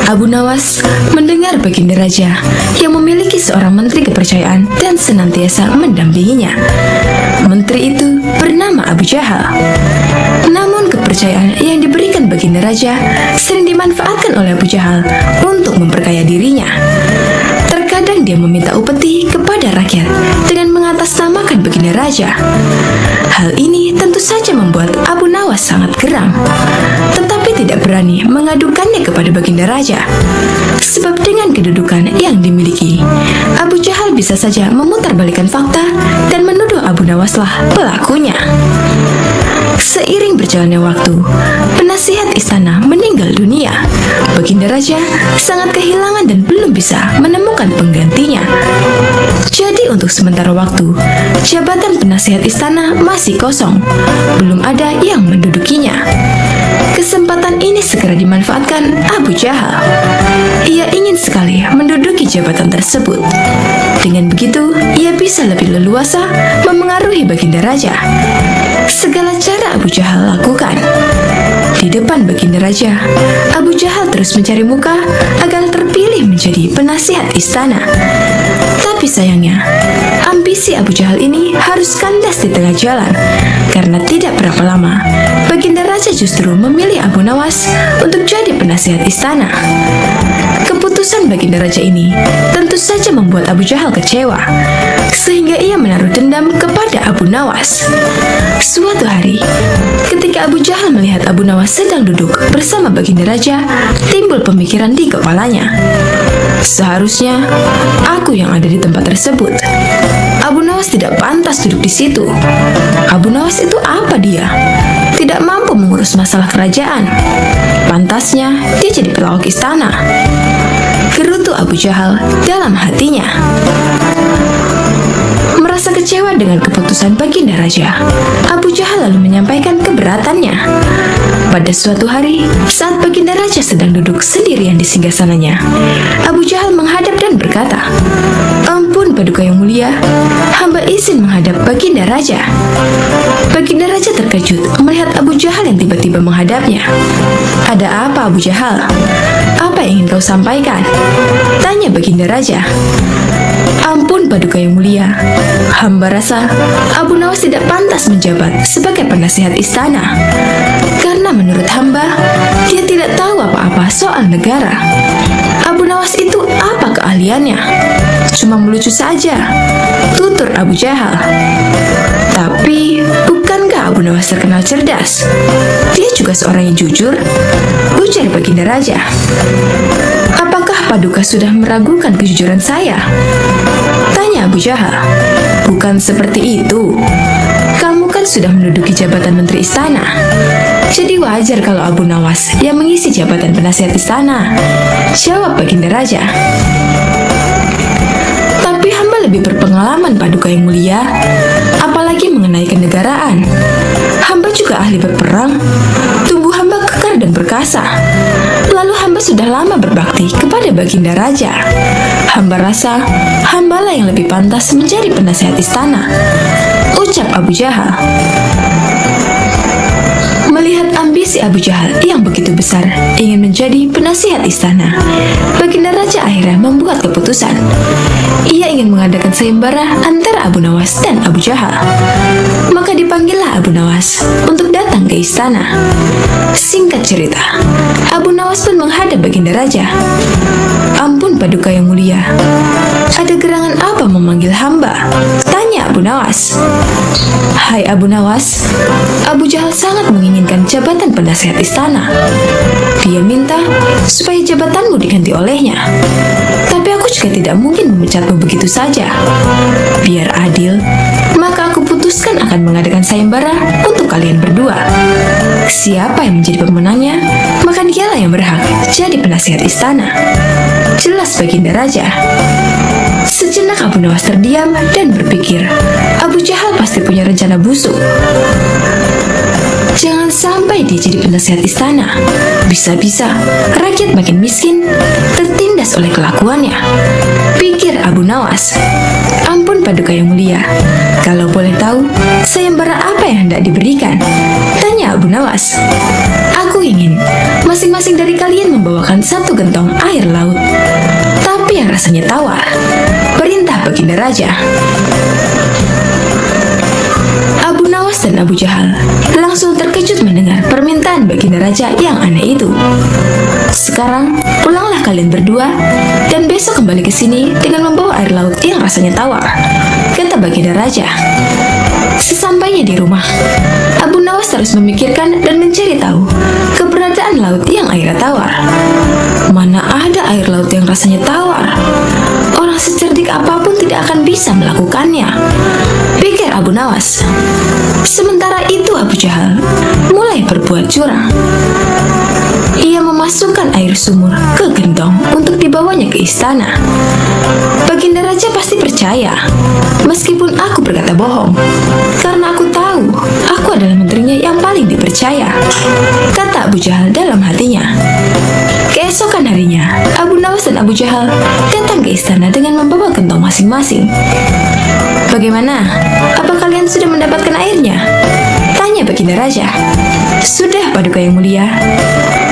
Abu Nawas mendengar Baginda Raja yang memiliki seorang menteri kepercayaan dan senantiasa mendampinginya. Menteri itu bernama Abu Jahal. Namun kepercayaan yang diberikan Baginda Raja sering dimanfaatkan oleh Abu Jahal untuk memperkaya dirinya. Terkadang dia meminta upeti kepada rakyat dengan mengatasnamakan Baginda Raja. Hal ini tentu saja membuat Abu Nawas sangat geram, tetapi tidak berani mengadukannya kepada Baginda Raja. Sebab dengan kedudukan yang dimiliki, Abu Jahal bisa saja memutarbalikkan fakta dan menuduh Abu Nawaslah pelakunya. Seiring berjalannya waktu, penasihat istana meninggal dunia. Baginda Raja sangat kehilangan dan belum bisa menemukan penggantinya. Jadi untuk sementara waktu, jabatan penasihat istana masih kosong. Belum ada yang mendudukinya. Kesempatan ini segera dimanfaatkan Abu Jahal. Ia ingin sekali menduduki jabatan tersebut. Dengan begitu, ia bisa lebih leluasa memengaruhi Baginda Raja. Segala cara Abu Jahal lakukan. Di depan Baginda Raja, Abu Jahal terus mencari muka agar terpilih menjadi penasihat istana. Tapi sayangnya, ambisi Abu Jahal ini harus kandas di tengah jalan. Karena tidak berapa lama, Baginda Raja justru memilih Abu Nawas untuk jadi penasihat istana. Keputusan Baginda Raja ini tentu saja membuat Abu Jahal kecewa, sehingga ia menaruh dendam kepada Abu Nawas. Suatu hari, ketika Abu Jahal melihat Abu Nawas sedang duduk bersama Baginda Raja, timbul pemikiran di kepalanya. Seharusnya aku yang ada di tempat tersebut. Abu Nawas tidak pantas duduk di situ. Abu Nawas itu apa dia? Tidak mampu mengurus masalah kerajaan. Pantasnya dia jadi pelawak istana. Gerutu Abu Jahal dalam hatinya. Merasa kecewa dengan keputusan Baginda Raja, Abu Jahal lalu menyampaikan keberatannya. Pada suatu hari, saat Baginda Raja sedang duduk sendirian di singgasananya, Abu Jahal menghadap dan berkata, "Ampun Paduka yang mulia, hamba izin menghadap Baginda Raja." Baginda Raja terkejut melihat Abu Jahal yang tiba-tiba menghadapnya. "Ada apa Abu Jahal? Apa yang ingin kau sampaikan?" tanya Baginda Raja. "Ampun Paduka yang mulia, hamba rasa Abu Nawas tidak pantas menjabat sebagai penasihat istana. Karena menurut hamba, dia tidak tahu apa-apa soal negara. Abu Nawas itu apa keahliannya? Cuma melucu saja," tutur Abu Jahal. "Tapi, bukankah Abu Nawas terkenal cerdas? Dia juga seorang yang jujur," ujar Baginda Raja. "Apakah Paduka sudah meragukan kejujuran saya?" tanya Abu Jahal. "Bukan seperti itu. Kamu kan sudah menduduki jabatan menteri istana. Jadi wajar kalau Abu Nawas yang mengisi jabatan penasihat istana," jawab Baginda Raja. "Tapi hamba lebih berpengalaman Paduka yang mulia, apalagi mengenai kenegaraan. Hamba juga ahli berperang. Tubuh hamba kekar dan perkasa. Lalu hamba sudah lama berbakti kepada Baginda Raja. Hamba rasa hambalah yang lebih pantas menjadi penasehat istana, ucap Abu Jahal. Melihat ambisi Abu Jahal yang begitu besar ingin menjadi penasihat istana, Baginda Raja akhirnya membuat keputusan. Ia ingin mengadakan sayembara antara Abu Nawas dan Abu Jahal. Maka dipanggillah Abu Nawas untuk datang ke istana. Singkat cerita, Abu Nawas pun menghadap Baginda Raja. Ampun Paduka yang mulia, ada gerangan apa memanggil hamba? Tanya Abu Nawas. Hai Abu Nawas, Abu Jahal sangat menginginkan jabatan penasehat istana. Dia minta supaya jabatanmu diganti olehnya. Tapi aku juga tidak mungkin memecatmu begitu saja. Biar adil, maka aku putuskan akan mengadakan sayembara untuk kalian berdua. Siapa yang menjadi pemenangnya, maka dialah yang berhak jadi penasehat istana. Jelas Baginda Raja. Sejenak Abu Nawas terdiam dan berpikir, Abu Jahal pasti punya rencana busuk. Jangan sampai dia jadi penasehat istana. Bisa-bisa rakyat makin miskin, tertindas oleh kelakuannya, pikir Abu Nawas. Ampun Paduka yang mulia, kalau boleh tahu, sayembara apa yang hendak diberikan? Tanya Abu Nawas. Aku ingin masing-masing dari kalian membawakan satu gentong air laut, tapi yang rasanya tawar. Perintah Baginda Raja. Abu Nawas dan Abu Jahal langsung terkejut mendengar permintaan Baginda Raja yang aneh itu. Sekarang pulanglah kalian berdua dan besok kembali ke sini dengan membawa air laut yang rasanya tawar, kata Baginda Raja. Sesampainya di rumah, Abu Nawas terus memikirkan dan mencari tahu keberadaan laut yang airnya tawar. Mana ada air laut yang rasanya tawar? Orang secerdik apapun tidak akan bisa melakukannya, pikir Abu Nawas. Sementara itu Abu Jahal mulai berbuat curang. Ia memasukkan air sumur ke gentong untuk dibawanya ke istana. Baginda Raja pasti percaya, meskipun aku berkata bohong, karena aku tahu aku adalah menterinya yang paling dipercaya, kata Abu Jahal dalam hatinya. Keesokan harinya, Abu Nawas dan Abu Jahal datang ke istana dengan membawa gentong masing-masing. Bagaimana? Apa kalian sudah mendapatkan airnya? Tanya Baginda Raja. Sudah Paduka yang mulia,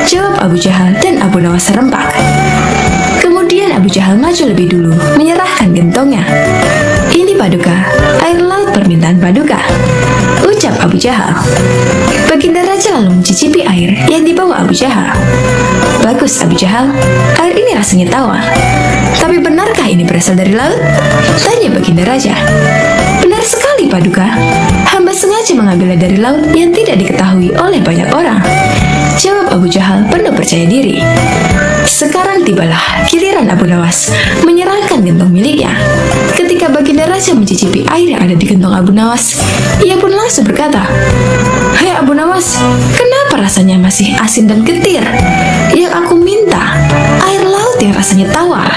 jawab Abu Jahal dan Abu Nawas serempak. Kemudian Abu Jahal maju lebih dulu, menyerahkan gentongnya. Ini Paduka, air laut permintaan Paduka, ucap Abu Jahal. Baginda Raja lalu mencicipi air yang dibawa Abu Jahal. Bagus Abu Jahal, air ini rasanya tawar. Tapi benarkah ini berasal dari laut? Tanya Baginda Raja. Benar sekali Paduka, hamba sengaja mengambilnya dari laut yang tidak diketahui oleh banyak orang, jawab Abu Jahal penuh percaya diri. Sekarang tibalah giliran Abu Nawas menyerahkan gentong miliknya. Ketika Baginda Raja mencicipi air yang ada di gentong Abu Nawas, ia pun langsung berkata, Hai Abu Nawas, kenapa rasanya masih asin dan getir? Yang aku minta air laut yang rasanya tawar,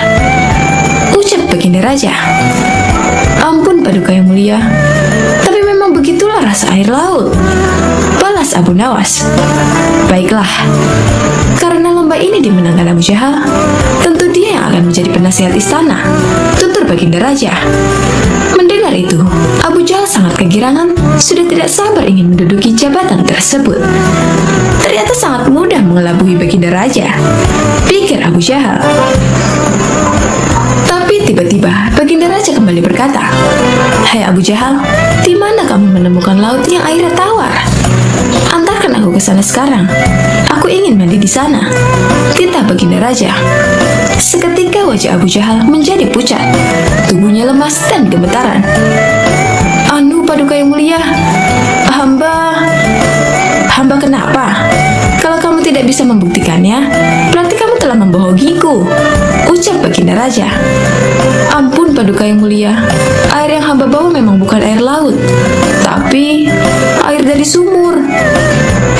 ucap Baginda Raja. Ampun Paduka yang mulia, tapi memang begitulah rasa air laut, balas Abu Nawas. Baiklah, karena lomba ini dimenangkan Abu Jahal, tentu dia yang akan menjadi penasehat istana, tutur Baginda Raja. Mendengar itu, Abu Jahal sangat kegirangan, sudah tidak sabar ingin menduduki jabatan tersebut. Ternyata sangat mudah mengelabui Baginda Raja, pikir Abu Jahal. Tapi tiba-tiba Baginda Raja kembali berkata, Hai Abu Jahal, di mana kamu menemukan laut yang airnya tawar? Antarkan aku ke sana sekarang. Aku ingin mandi di sana, kata Baginda Raja. Seketika wajah Abu Jahal menjadi pucat, tubuhnya lemas dan gemetaran. Anu Paduka yang mulia, hamba kenapa? Kalau kamu tidak bisa membuktikannya, berarti kamu telah membohongiku, ucap Baginda Raja. Ampun Paduka yang mulia, air yang hamba bawa memang bukan air laut, tapi air dari sumur,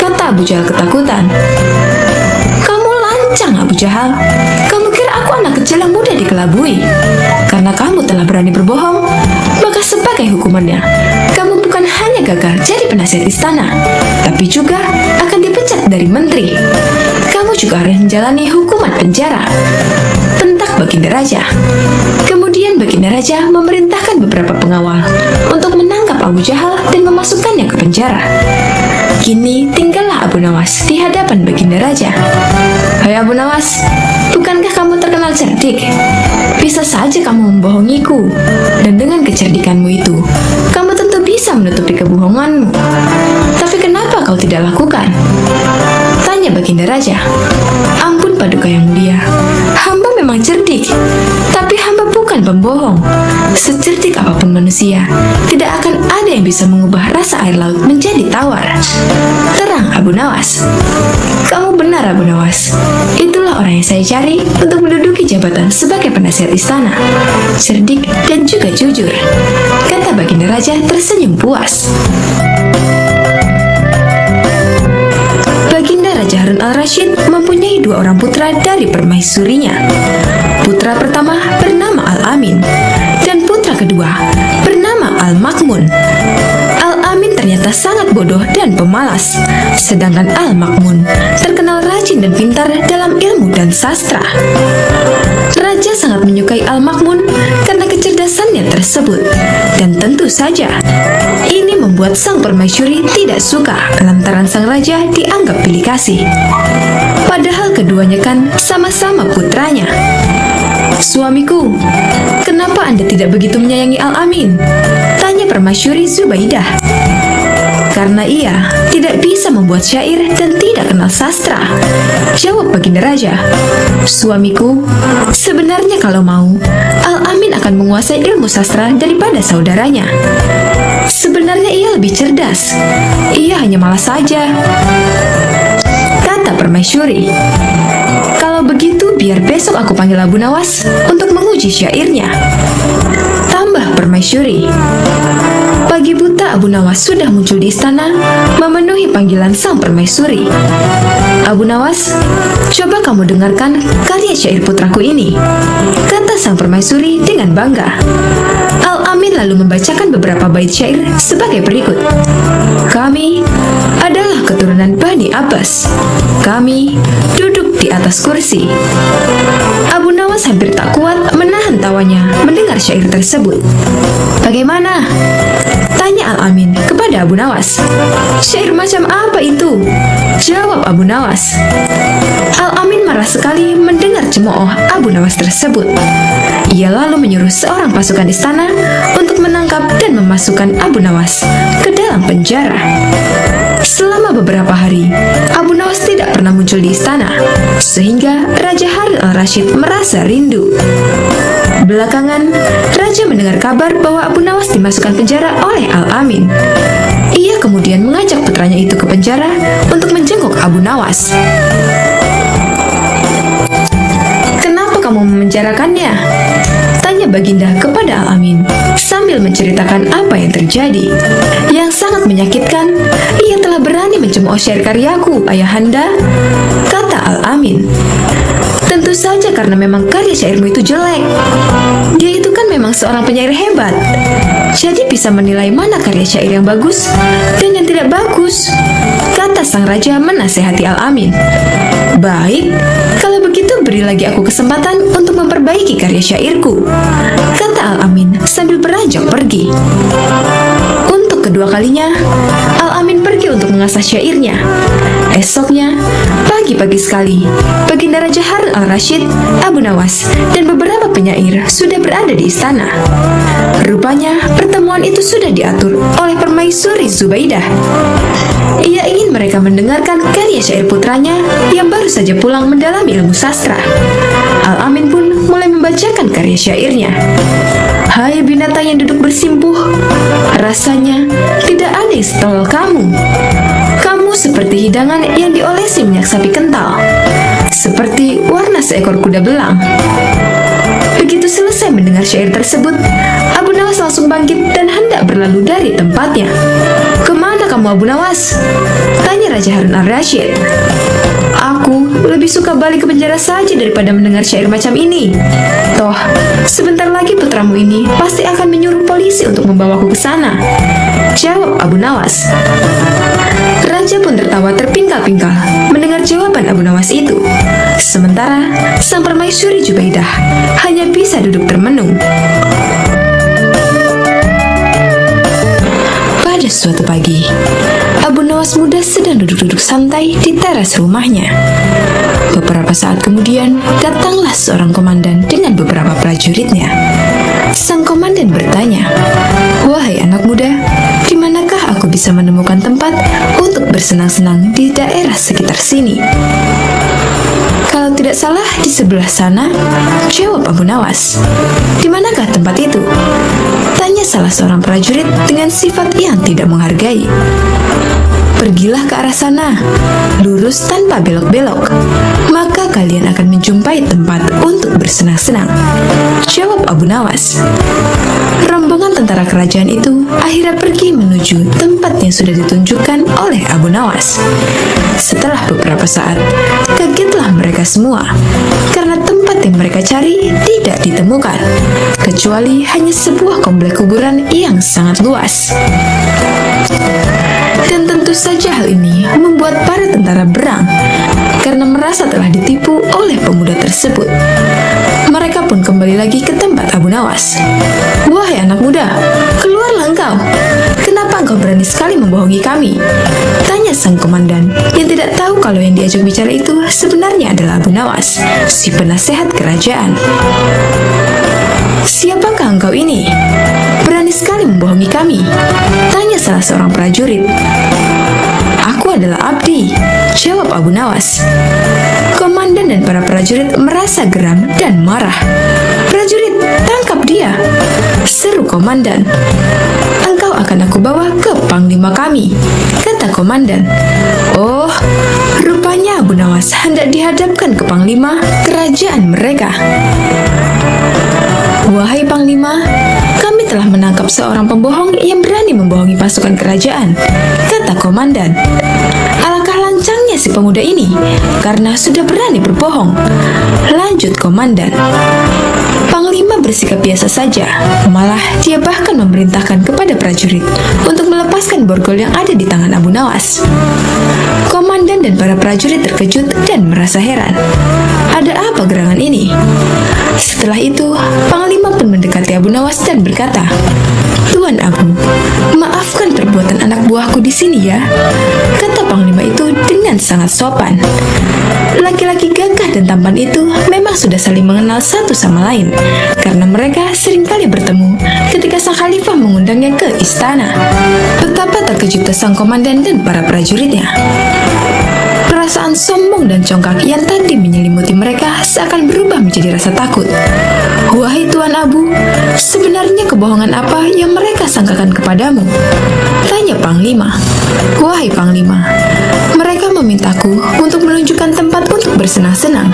kata Abu Jahal ketakutan. Kamu lancang Abu Jahal, kamu kira aku anak kecil yang mudah dikelabui? Karena kamu telah berani berbohong, maka sebagai hukumannya, kamu bukan hanya gagal jadi penasihat istana, tapi juga akan dipecat dari menteri. Kamu juga harus menjalani hukuman penjara. Bentak Baginda Raja. Kemudian Baginda Raja memerintahkan beberapa pengawal untuk menangkap Abu Jahal dan memasukkannya ke penjara. Kini tinggallah Abu Nawas di hadapan Baginda Raja. Hai Abu Nawas, bukankah kamu terkenal cerdik? Bisa saja kamu membohongiku, dan dengan kecerdikanmu itu, kamu tentu bisa menutupi kebohonganmu. Tapi kenapa kau tidak lakukan? Tanya Baginda Raja. Ampun Paduka yang mulia, hamba memang cerdik, tapi hamba bukan pembohong. Secerdik apapun manusia, tidak akan ada yang bisa mengubah rasa air laut menjadi tawar. Terang Abu Nawas. Kamu benar Abu Nawas. Itulah orang yang saya cari untuk menduduki jabatan sebagai penasihat istana. Cerdik dan juga jujur, kata Baginda Raja tersenyum puas. Baginda Raja Harun al-Rashid mempunyai 2 orang putra dari permaisurinya. Putra pertama bernama Al-Amin, dan putra kedua bernama Al-Makmun. Al-Amin ternyata sangat bodoh dan pemalas, sedangkan Al-Makmun terkenal rajin dan pintar dalam ilmu dan sastra. Raja sangat menyukai Al-Makmun karena kecerdasannya tersebut, dan tentu saja ini membuat sang permaisuri tidak suka lantaran sang raja dianggap pilih kasih. Padahal keduanya kan sama-sama putranya. Suamiku, kenapa Anda tidak begitu menyayangi Al-Amin? Tanya permaisuri Zubaidah. Karena ia tidak bisa membuat syair dan tidak kenal sastra, jawab Baginda Raja. Suamiku, sebenarnya kalau mau, Al-Amin akan menguasai ilmu sastra daripada saudaranya. Sebenarnya ia lebih cerdas, ia hanya malas saja, kata permaisuri. Kalau begitu biar besok aku panggil Abu Nawas untuk menguji syairnya, tambah permaisuri. Pagi buta Abu Nawas sudah muncul di istana memenuhi panggilan sang permaisuri. Abu Nawas, coba kamu dengarkan karya syair putraku ini, kata sang permaisuri dengan bangga. Al-Amin lalu membacakan beberapa bait syair sebagai berikut. Kami adalah keturunan Bani Abbas. Kami duduk di atas kursi. Abu Nawas hampir tak kuat menahan tawanya mendengar syair tersebut. Bagaimana? Tanya Al-Amin kepada Abu Nawas. Syair macam apa itu? Jawab Abu Nawas. Al-Amin marah sekali mendengar cemooh Abu Nawas tersebut. Ia lalu menyuruh seorang pasukan istana untuk menangkap dan memasukkan Abu Nawas ke dalam penjara. Selama beberapa hari, Abu Nawas tidak pernah muncul di istana, sehingga Raja Harun al-Rashid merasa rindu. Belakangan, Raja mendengar kabar bahwa Abu Nawas dimasukkan penjara oleh Al-Amin. Ia kemudian mengajak putranya itu ke penjara untuk menjenguk Abu Nawas. Kenapa kamu memenjarakannya? Tanya Baginda kepada Al-Amin sambil menceritakan apa yang terjadi. Yang sangat menyakitkan, ia telah berani mencemooh syair karyaku, Ayahanda, kata Al-Amin. Tentu saja karena memang karya syairmu itu jelek. Dia itu kan memang seorang penyair hebat, jadi bisa menilai mana karya syair yang bagus dan yang tidak bagus, kata sang raja menasehati Al-Amin. Baik, kalau begitu beri lagi aku kesempatan untuk memperbaiki karya syairku, kata Al-Amin sambil beranjak pergi. Untuk kedua kalinya, Al-Amin pergi untuk mengasah syairnya. Esoknya, pagi-pagi sekali, Baginda Raja Harun al-Rashid, Abu Nawas, dan beberapa penyair sudah berada di istana. Rupanya, pertemuan itu sudah diatur oleh permaisuri Zubaidah. Ia ingin mereka mendengarkan karya syair putranya yang baru saja pulang mendalami ilmu sastra. Al-Amin pun mulai membacakan karya syairnya. Hai binatang yang duduk bersimpuh, rasanya tidak ada yang setolol kamu. Kamu seperti hidangan yang diolesi minyak sapi kental, seperti warna seekor kuda belang. Begitu selesai mendengar syair tersebut, Abu Nawas langsung bangkit dan hendak berlalu dari tempatnya. Kemana kamu Abu Nawas? Tanya Raja Harun al-Rashid. Aku lebih suka balik ke penjara saja daripada mendengar syair macam ini. Toh, sebentar lagi putramu ini pasti akan menyuruh polisi untuk membawaku ke sana, jawab Abu Nawas. Raja Raja pun tertawa terpingkal-pingkal mendengar jawaban Abu Nawas itu. Sementara sang permaisuri Jubaidah hanya bisa duduk termenung. Pada suatu pagi, Abu Nawas muda sedang duduk-duduk santai di teras rumahnya. Beberapa saat kemudian, datanglah seorang komandan dengan beberapa prajuritnya. Sang komandan bertanya, "Wahai anak muda, di manakah aku bisa menemukan tempat untuk bersenang-senang di daerah sekitar sini?" "Kalau tidak salah di sebelah sana," jawab Abu Nawas. "Di manakah tempat itu?" tanya salah seorang prajurit dengan sifat yang tidak menghargai. "Pergilah ke arah sana, lurus tanpa belok-belok, maka kalian akan menjumpai tempat untuk bersenang-senang," jawab Abu Nawas. Rombongan tentara kerajaan itu akhirnya pergi menuju tempat yang sudah ditunjukkan oleh Abu Nawas. Setelah beberapa saat, kagetlah mereka semua karena tempat yang mereka cari tidak ditemukan, kecuali hanya sebuah komplek kuburan yang sangat luas. Dan tentu saja hal ini membuat para tentara berang karena merasa telah ditipu oleh pemuda tersebut. Mereka pun kembali lagi ke tempat Abu Nawas. "Wahai anak muda, keluarlah engkau. Kenapa engkau berani sekali membohongi kami?" tanya sang komandan yang tidak tahu kalau yang diajak bicara itu sebenarnya adalah Abu Nawas, si penasehat kerajaan. "Siapakah engkau ini? Berani sekali membohongi kami," tanya salah seorang prajurit. "Aku adalah Abdi," jawab Abu Nawas. Komandan dan para prajurit merasa geram dan marah. "Prajurit, tangkap dia!" seru komandan. "Engkau akan aku bawa ke panglima kami," kata komandan. Oh, rupanya Abu Nawas hendak dihadapkan ke panglima kerajaan mereka. "Wahai panglima, kami telah menangkap seorang pembohong yang berani membohongi pasukan kerajaan," kata komandan. "Alangkah lancangnya si pemuda ini karena sudah berani berbohong," lanjut komandan. Panglima bersikap biasa saja, malah dia bahkan memerintahkan kepada prajurit untuk melepaskan borgol yang ada di tangan Abu Nawas. Komandan dan para prajurit terkejut dan merasa heran. Ada apa gerangan ini? Setelah itu, Panglima pun mendekati Abu Nawas dan berkata, "Tuan Abu, maafkan perbuatan anak buahku di sini ya," kata Panglima itu dengan sangat sopan. Laki-laki gagah dan tampan itu memang sudah saling mengenal satu sama lain karena mereka seringkali bertemu ketika sang khalifah mengundangnya ke istana. Betapa terkejutnya sang komandan dan para prajuritnya. Perasaan sombong dan congkak yang tadi menyelimuti mereka seakan berubah menjadi rasa takut. "Wahai Tuan Abu, sebenarnya kebohongan apa yang mereka sangkakan kepadamu?" tanya Panglima. "Wahai Panglima, mereka memintaku untuk menunjukkan tempat untuk bersenang-senang.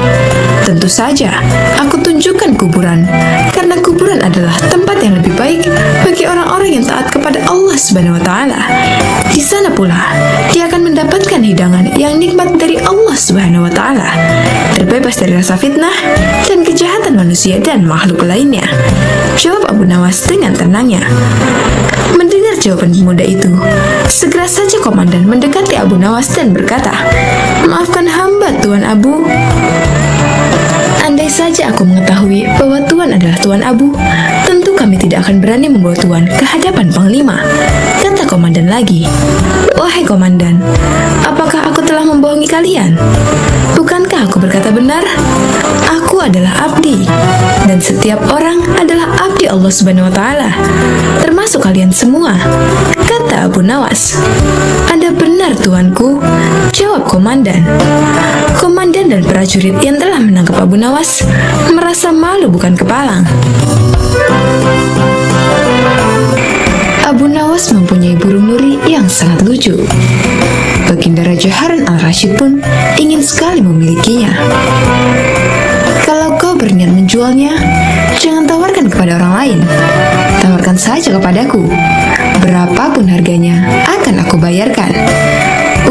Tentu saja, aku tunjukkan kuburan, karena kuburan adalah tempat yang lebih baik bagi orang-orang yang taat kepada Allah Subhanahu wa Ta'ala. Di sana pula, dia akan mendapatkan hidangan yang nikmat dari Allah Subhanahu wa Ta'ala, terbebas dari rasa fitnah dan kejahatan manusia dan makhluk lainnya," jawab Abu Nawas dengan tenangnya. Mendengar jawaban pemuda itu, segera saja komandan mendekati Abu Nawas dan berkata, "Maafkan hamba, Tuan Abu. Andai saja aku mengetahui bahwa Tuan adalah Tuan Abu, tentu kami tidak akan berani membawa Tuan ke hadapan Panglima," kata komandan lagi. "Wahai komandan, apakah aku telah membohongi kalian? Bukankah aku berkata benar? Aku adalah abdi, dan setiap orang adalah abdi Allah Subhanahu wa Ta'ala, termasuk kalian semua," kata Abu Nawas. "Anda benar, tuanku," jawab komandan. Komandan dan prajurit yang telah menangkap Abu Nawas merasa malu bukan kepalang. Abu Nawas mempunyai burung nuri yang sangat lucu. Baginda Raja Harun al-Rashid pun ingin sekali memilikinya. "Kalau kau berniat menjualnya, jangan tawarkan kepada orang lain. Tawarkan saja kepadaku. Berapapun harganya akan aku bayarkan,"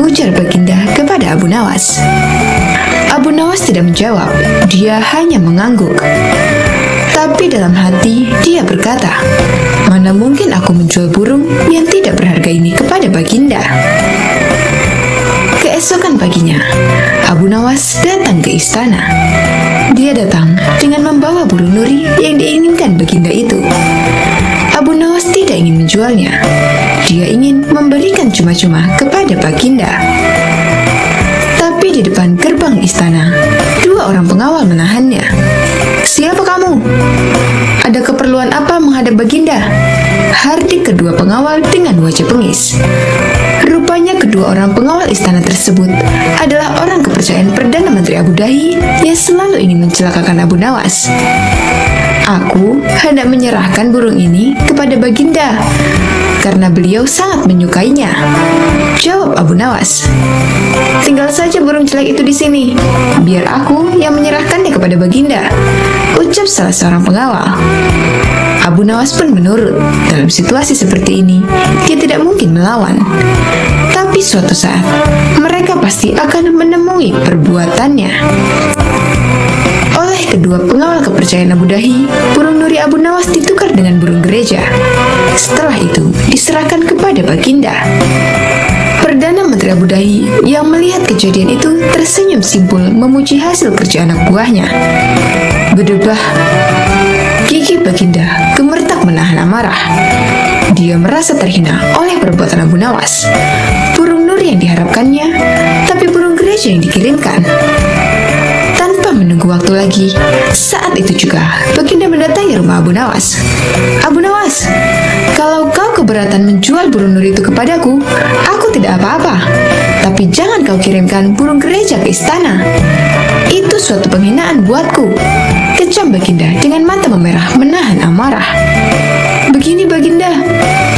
ujar Baginda kepada Abu Nawas. Abu Nawas tidak menjawab, dia hanya mengangguk. Tapi dalam hati dia berkata, "Mana mungkin aku menjual burung yang tidak berharga ini kepada Baginda?" Keesokan paginya, Abu Nawas datang ke istana. Dia datang dengan membawa burung nuri yang diinginkan Baginda itu. Abu Nawas tidak ingin menjualnya. Dia ingin memberikan cuma-cuma kepada Baginda. Tapi di depan gerbang istana, dua orang pengawal menahannya. "Siapa kamu? Ada keperluan apa menghadap Baginda?" hardik kedua pengawal dengan wajah bengis. Rupanya kedua orang pengawal istana tersebut adalah orang kepercayaan Perdana Menteri Abu Dahi yang selalu ingin mencelakakan Abu Nawas. "Aku hendak menyerahkan burung ini kepada Baginda karena beliau sangat menyukainya," jawab Abu Nawas. "Tinggal saja burung jelek itu di sini. Biar aku yang menyerahkannya kepada Baginda," ucap salah seorang pengawal. Abu Nawas pun menurut. Dalam situasi seperti ini, dia tidak mungkin melawan. Tapi suatu saat, mereka pasti akan menemui perbuatannya. Oleh kedua pengawal kepercayaan Abu Dahi, burung nuri Abu Nawas ditukar dengan burung gereja. Setelah itu, diserahkan kepada Baginda. Perdana Menteri Abu Dahi yang melihat kejadian itu tersenyum simpul memuji hasil kerja anak buahnya. Bedebah, gigi Baginda gemeretak menahan amarah. Dia merasa terhina oleh perbuatan Abu Nawas. Burung nuri yang diharapkannya, tapi burung gereja yang dikirimkan. Tanpa menunggu waktu lagi, saat itu juga Baginda mendatangi rumah Abu Nawas. "Abu Nawas, kalau kau keberatan menjual burung nuri itu kepadaku, aku tidak apa-apa. Tapi jangan kau kirimkan burung gereja ke istana. Itu suatu penghinaan buatku," kecam Baginda dengan mata memerah menahan amarah. "Begini Baginda,"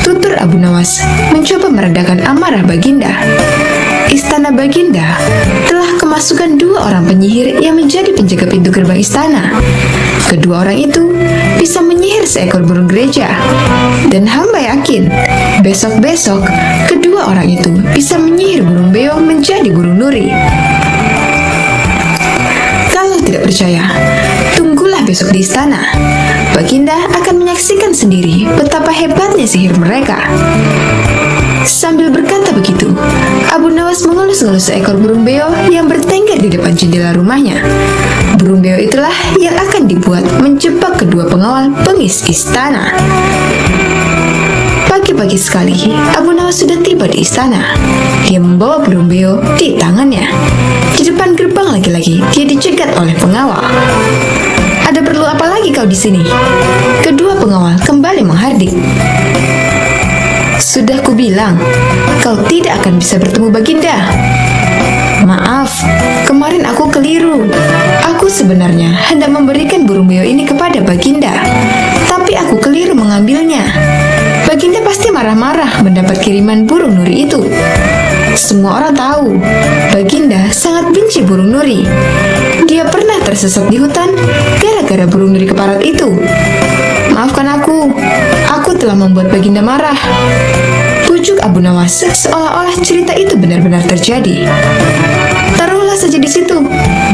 tutur Abu Nawas mencoba meredakan amarah Baginda. "Istana Baginda telah kemasukan dua orang penyihir yang menjadi penjaga pintu gerbang istana. Kedua orang itu bisa menyihir seekor burung gereja. Dan hamba yakin, besok-besok kedua orang itu bisa menyihir burung beo menjadi burung nuri. Kalau tidak percaya, tunggulah besok di istana. Baginda akan menyaksikan sendiri betapa hebatnya sihir mereka." Sambil berkata begitu, Abu Nawas mengelus-ngelus seekor burung beo yang bertengger di depan jendela rumahnya. Burung beo itulah yang akan dibuat menjebak kedua pengawal bengis istana. Pagi-pagi sekali, Abu Nawas sudah tiba di istana. Dia membawa burung beo di tangannya. Di depan gerbang lagi-lagi, dia dicegat oleh pengawal. "Ada perlu apa lagi kau di sini?" Kedua pengawal kembali menghardik. "Sudah kubilang, kau tidak akan bisa bertemu Baginda." "Maaf, kemarin aku keliru. Aku sebenarnya hendak memberikan burung beo ini kepada Baginda, tapi aku keliru mengambilnya. Baginda pasti marah-marah mendapat kiriman burung nuri itu. Semua orang tahu, Baginda sangat benci burung nuri. Dia pernah tersesat di hutan gara-gara burung nuri keparat itu. Maafkan aku telah membuat Baginda marah," bujuk Abu Nawas seolah-olah cerita itu benar-benar terjadi. "Taruhlah saja di situ,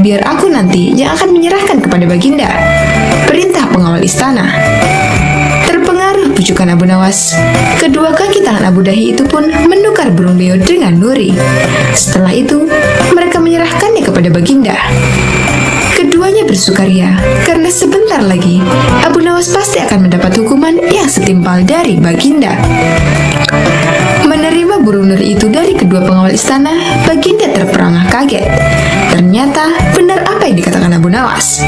biar aku nanti yang akan menyerahkan kepada Baginda," perintah pengawal istana. Terpengaruh bujukan Abu Nawas, kedua kaki tangan Abu Dahi itu pun menukar burung beo dengan nuri. Setelah itu, mereka menyerahkannya kepada Baginda. Keduanya bersukaria karena sebentar lagi Abu Nawas pasti akan mendapat hukuman yang setimpal dari Baginda. Menerima burung nuri itu dari kedua pengawal istana, Baginda terperangah kaget. Ternyata benar apa yang dikatakan Abu Nawas.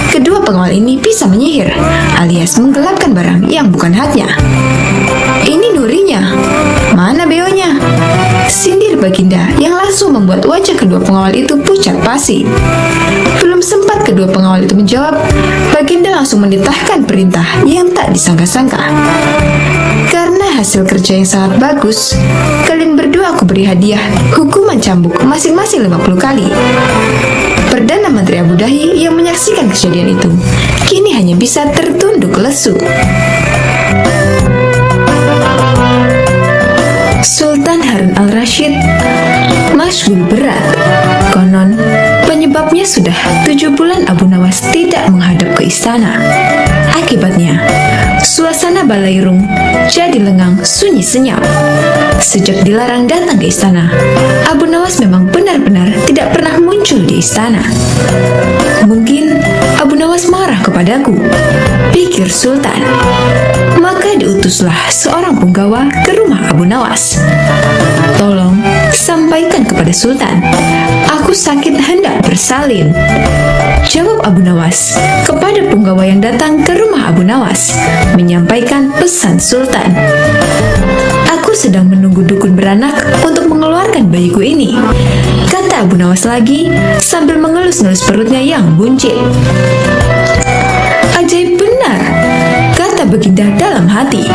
Kedua pengawal ini bisa menyihir, alias menggelapkan barang yang bukan haknya. "Ini nurinya, mana beonya?" sindir Baginda yang langsung membuat wajah kedua pengawal itu pucat pasi. Belum sempat kedua pengawal itu menjawab, Baginda langsung menitahkan perintah yang tak disangka-sangka. "Karena hasil kerja yang sangat bagus, kalian berdua aku beri hadiah hukuman cambuk masing-masing 50 kali. Perdana Menteri Abu Dahi yang menyaksikan kejadian itu kini hanya bisa tertunduk lesu. Sultan Harun al-Rashid masyhur berat. Konon, penyebabnya sudah 7 bulan Abu Nawas tidak menghadap ke istana. Akibatnya, suasana Balairung jadi lengang, sunyi senyap. Sejak dilarang datang ke istana, Abu Nawas memang benar-benar tidak pernah muncul di istana. Mungkin Abu Nawas marah kepadaku, pikir Sultan. Maka diutuslah seorang punggawa ke rumah Abu Nawas. Tolong sampaikan kepada Sultan, aku sakit hendak bersalin. Jawab Abu Nawas kepada punggawa yang datang ke rumah Abu Nawas, menyampaikan pesan Sultan. Aku sedang menunggu dukun beranak untuk mengeluarkan bayiku ini, kata Abu Nawas lagi sambil mengelus-ngelus perutnya yang buncit. Ajaib benar, kata Baginda dalam hati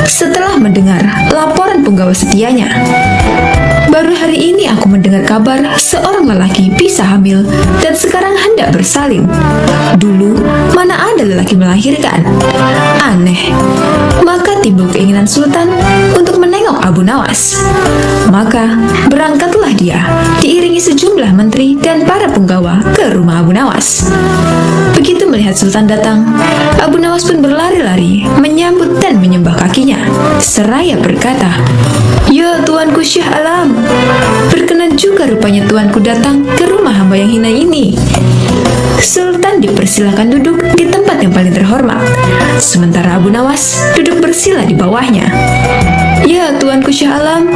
setelah mendengar laporan punggawa setianya. Baru hari ini aku mendengar kabar seorang lelaki bisa hamil dan sekarang hendak bersalin. Dulu mana ada lelaki melahirkan? Aneh. Maka timbul keinginan Sultan untuk menengok Abu Nawas. Maka berangkatlah dia diiringi sejumlah menteri dan para punggawa ke rumah Abu Nawas. Begitu melihat Sultan datang, Abu Nawas pun berlari-lari menyambut dan menyembah kakinya, seraya berkata, "Ya Tuanku Syah Alam, berkenan juga rupanya Tuanku datang ke rumah hamba yang hina ini." Sultan dipersilakan duduk di tempat yang paling terhormat, sementara Abu Nawas duduk bersila di bawahnya. "Ya Tuanku Syah Alam,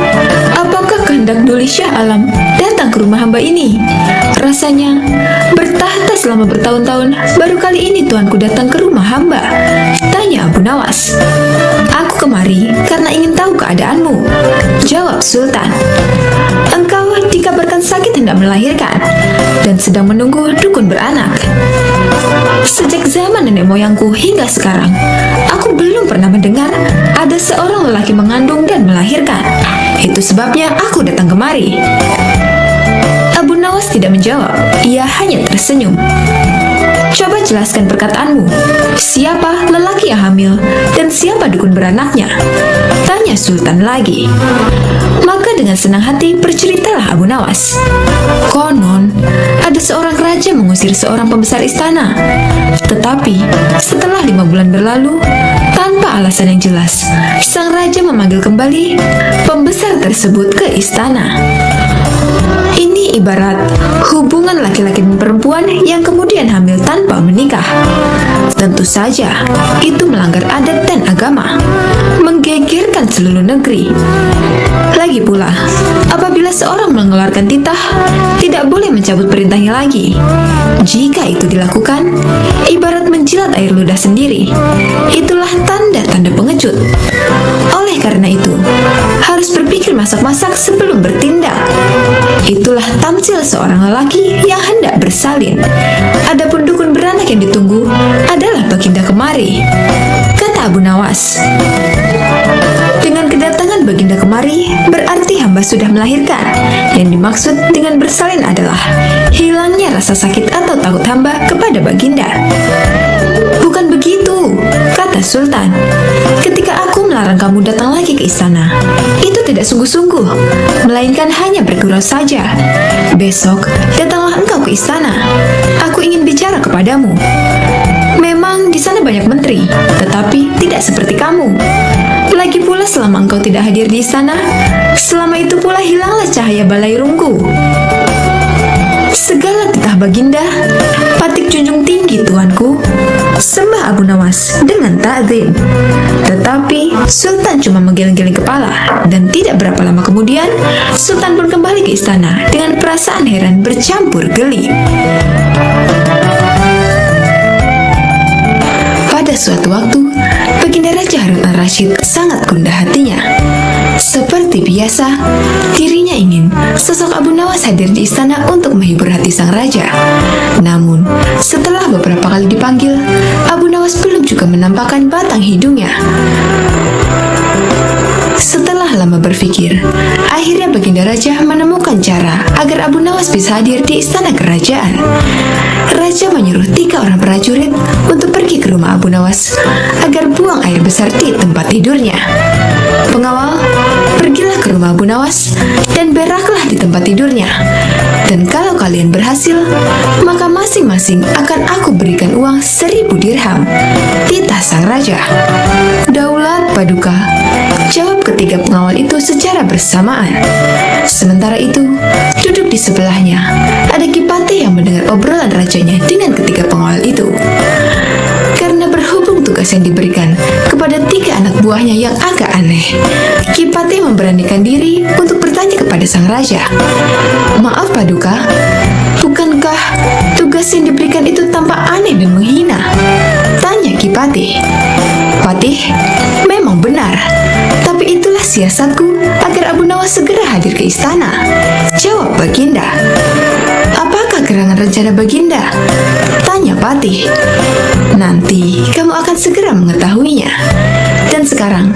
apakah kehendak Duli Syah Alam datang ke rumah hamba ini? Rasanya bertahta selama bertahun-tahun, baru kali ini Tuanku datang ke rumah hamba," tanya Abu Nawas. "Aku kemari karena ingin tahu keadaanmu," jawab Sultan. "Engkau dikabarkan sakit hendak melahirkan dan sedang menunggu dukun beranak. Sejak zaman nenek moyangku hingga sekarang, aku belum pernah mendengar ada seorang lelaki mengandung dan melahirkan. Itu sebabnya aku datang kemari." Abu Nawas tidak menjawab, ia hanya tersenyum. "Coba jelaskan perkataanmu. Siapa lelaki yang hamil dan siapa dukun beranaknya?" tanya Sultan lagi. Maka dengan senang hati berceritalah Abu Nawas. Konon ada seorang raja mengusir seorang pembesar istana. Tetapi setelah 5 bulan berlalu, tanpa alasan yang jelas, sang raja memanggil kembali pembesar tersebut ke istana. Ini ibarat hubungan laki-laki dan perempuan yang kemudian hamil tanpa menikah. Tentu saja itu melanggar adat dan agama, menggegerkan seluruh negeri. Lagi pula, apabila seorang mengeluarkan titah, tidak boleh mencabut perintahnya lagi. Jika itu dilakukan, ibarat menjilat air ludah sendiri. Itulah tanda-tanda pengecut. Oleh karena itu, harus berpikir masak-masak sebelum bertindak. Itulah tamsil seorang lelaki yang hendak bersalin. Adapun dukun beranak yang ditunggu adalah Baginda kemari, kata Abu Nawas. Dengan kedatangan Baginda kemari, berarti hamba sudah melahirkan. Yang dimaksud dengan bersalin adalah hilangnya rasa sakit atau takut hamba kepada Baginda. Bukan begitu, kata Sultan. Ketika aku melarang kamu datang lagi ke istana, itu tidak sungguh-sungguh, melainkan hanya bergurau saja. Besok, datanglah engkau ke istana. Aku ingin bicara kepadamu. Memang di sana banyak menteri, tetapi tidak seperti kamu. Lagi pula selama engkau tidak hadir di istana, selama itu pula hilanglah cahaya balairungku. Segala titah Baginda, patik junjung tinggi tuanku, sembah Abu Nawas dengan ta'zim. Tetapi Sultan cuma menggeleng-geleng kepala, dan tidak berapa lama kemudian Sultan pun kembali ke istana dengan perasaan heran bercampur geli. Pada suatu waktu, Baginda Raja Harun al-Rashid sangat gundah hatinya. Seperti biasa, dirinya ingin sosok Abu Nawas hadir di istana untuk menghibur hati sang raja. Namun, setelah beberapa kali dipanggil, Abu Nawas belum juga menampakkan batang hidungnya. Setelah lama berpikir, akhirnya Baginda Raja menemukan cara agar Abu Nawas bisa hadir di istana kerajaan. Raja menyuruh 3 orang prajurit untuk pergi ke rumah Abu Nawas agar buang air besar di tempat tidurnya. Pengawal, pergilah ke rumah Abu Nawas dan beraklah di tempat tidurnya. Dan kalau kalian berhasil, maka masing-masing akan aku berikan uang 1000 dirham. Titah sang raja. Daulat Paduka, jawab ketiga pengawal itu secara bersamaan. Sementara itu, duduk di sebelahnya, ada Kipati yang mendengar obrolan rajanya dengan ketiga pengawal itu. Karena berhubung tugas yang diberikan kepada 3 anak buahnya yang agak aneh, Kipati memberanikan diri untuk bertanya kepada sang raja. "Maaf Paduka, bukankah tugas yang diberikan itu tampak aneh dan menghina?" tanya Kipati. "Patih, memang benar, tapi itulah siasatku agar Abu Nawas segera hadir ke istana," jawab Baginda. "Apakah gerangan rencana Baginda?" tanya Patih. "Nanti kamu akan segera mengetahuinya. Dan sekarang,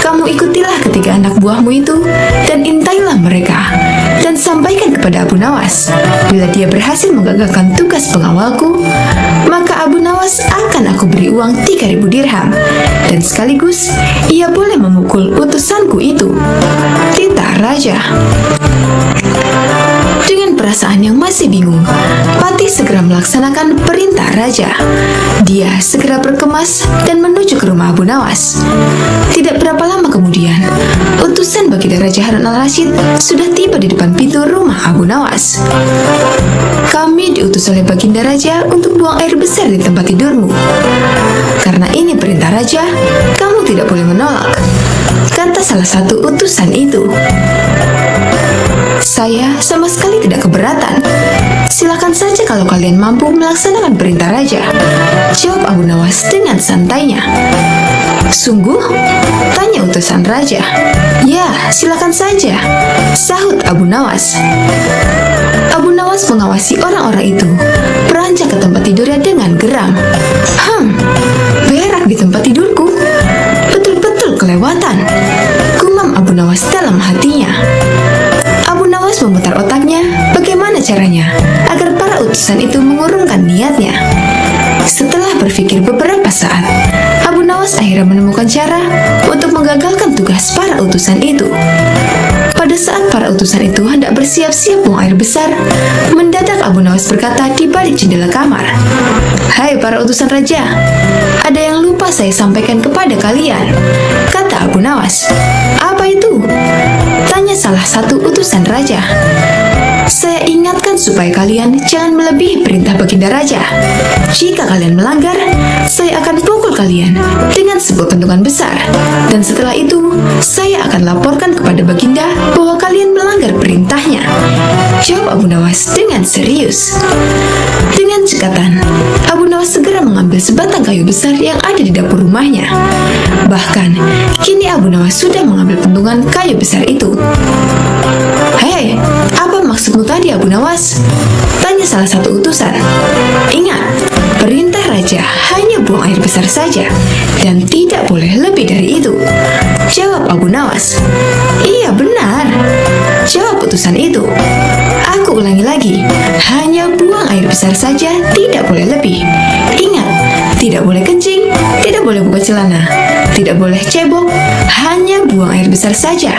kamu ikutilah ketiga anak buahmu itu dan intailah mereka. Dan sampaikan kepada Abu Nawas, bila dia berhasil menggagalkan tugas pengawalku, maka Abu Nawas akan aku beri uang 3.000 dirham. Dan sekaligus, ia boleh memukul utusanku itu," titah raja. Dengan perasaan yang masih bingung, Patih segera melaksanakan perintah raja. Dia segera berkemas dan menuju ke rumah Abu Nawas. Tidak berapa lama kemudian, utusan Baginda Raja Harun al-Rashid sudah tiba di depan pintu rumah Abu Nawas. "Kami diutus oleh Baginda Raja untuk buang air besar di tempat tidurmu. Karena ini perintah raja, kamu tidak boleh menolak," kata salah satu utusan itu. "Saya sama sekali tidak keberatan. Silakan saja kalau kalian mampu melaksanakan perintah raja," jawab Abu Nawas dengan santainya. "Sungguh?" tanya utusan raja. "Ya, silakan saja," sahut Abu Nawas. Abu Nawas mengawasi orang-orang itu beranjak ke tempat tidurnya dengan geram. Berak di tempat tidurku? Betul-betul kelewatan," gumam Abu Nawas dalam hatinya. Abu Nawas memutar otaknya bagaimana caranya agar para utusan itu mengurungkan niatnya. Setelah berpikir beberapa saat, Abu Nawas akhirnya menemukan cara untuk menggagalkan tugas para utusan itu. Pada saat para utusan itu hendak bersiap-siap buang air besar, mendadak Abu Nawas berkata di balik jendela kamar, "Hai para utusan raja, ada yang lupa saya sampaikan kepada kalian," kata Abu Nawas. "Apa itu?" tanya salah satu utusan raja. "Saya ingatkan supaya kalian jangan melebihi perintah Baginda Raja. Jika kalian melanggar, saya akan pukul kalian dengan sebuah bentukan besar. Dan setelah itu, saya akan laporkan kepada Baginda bahwa kalian melanggar perintahnya," jawab Abu Nawas dengan serius. Dengan cekatan, Abu Nawas segera mengambil sebatang kayu besar yang ada di dapur rumahnya. Bahkan, kini Abu Nawas sudah mengambil pentungan kayu besar itu. "Hei, apa maksudmu tadi Abu Nawas?" tanya salah satu utusan. "Ingat, perintah raja hanya buang air besar saja dan tidak boleh lebih dari itu," jawab Abu Nawas. "Iya benar," jawab utusan itu. "Aku ulangi lagi, hanya buang air besar saja, tidak boleh lebih. Ingat, tidak boleh kencing, tidak boleh buka celana, tidak boleh cebok, hanya buang air besar saja,"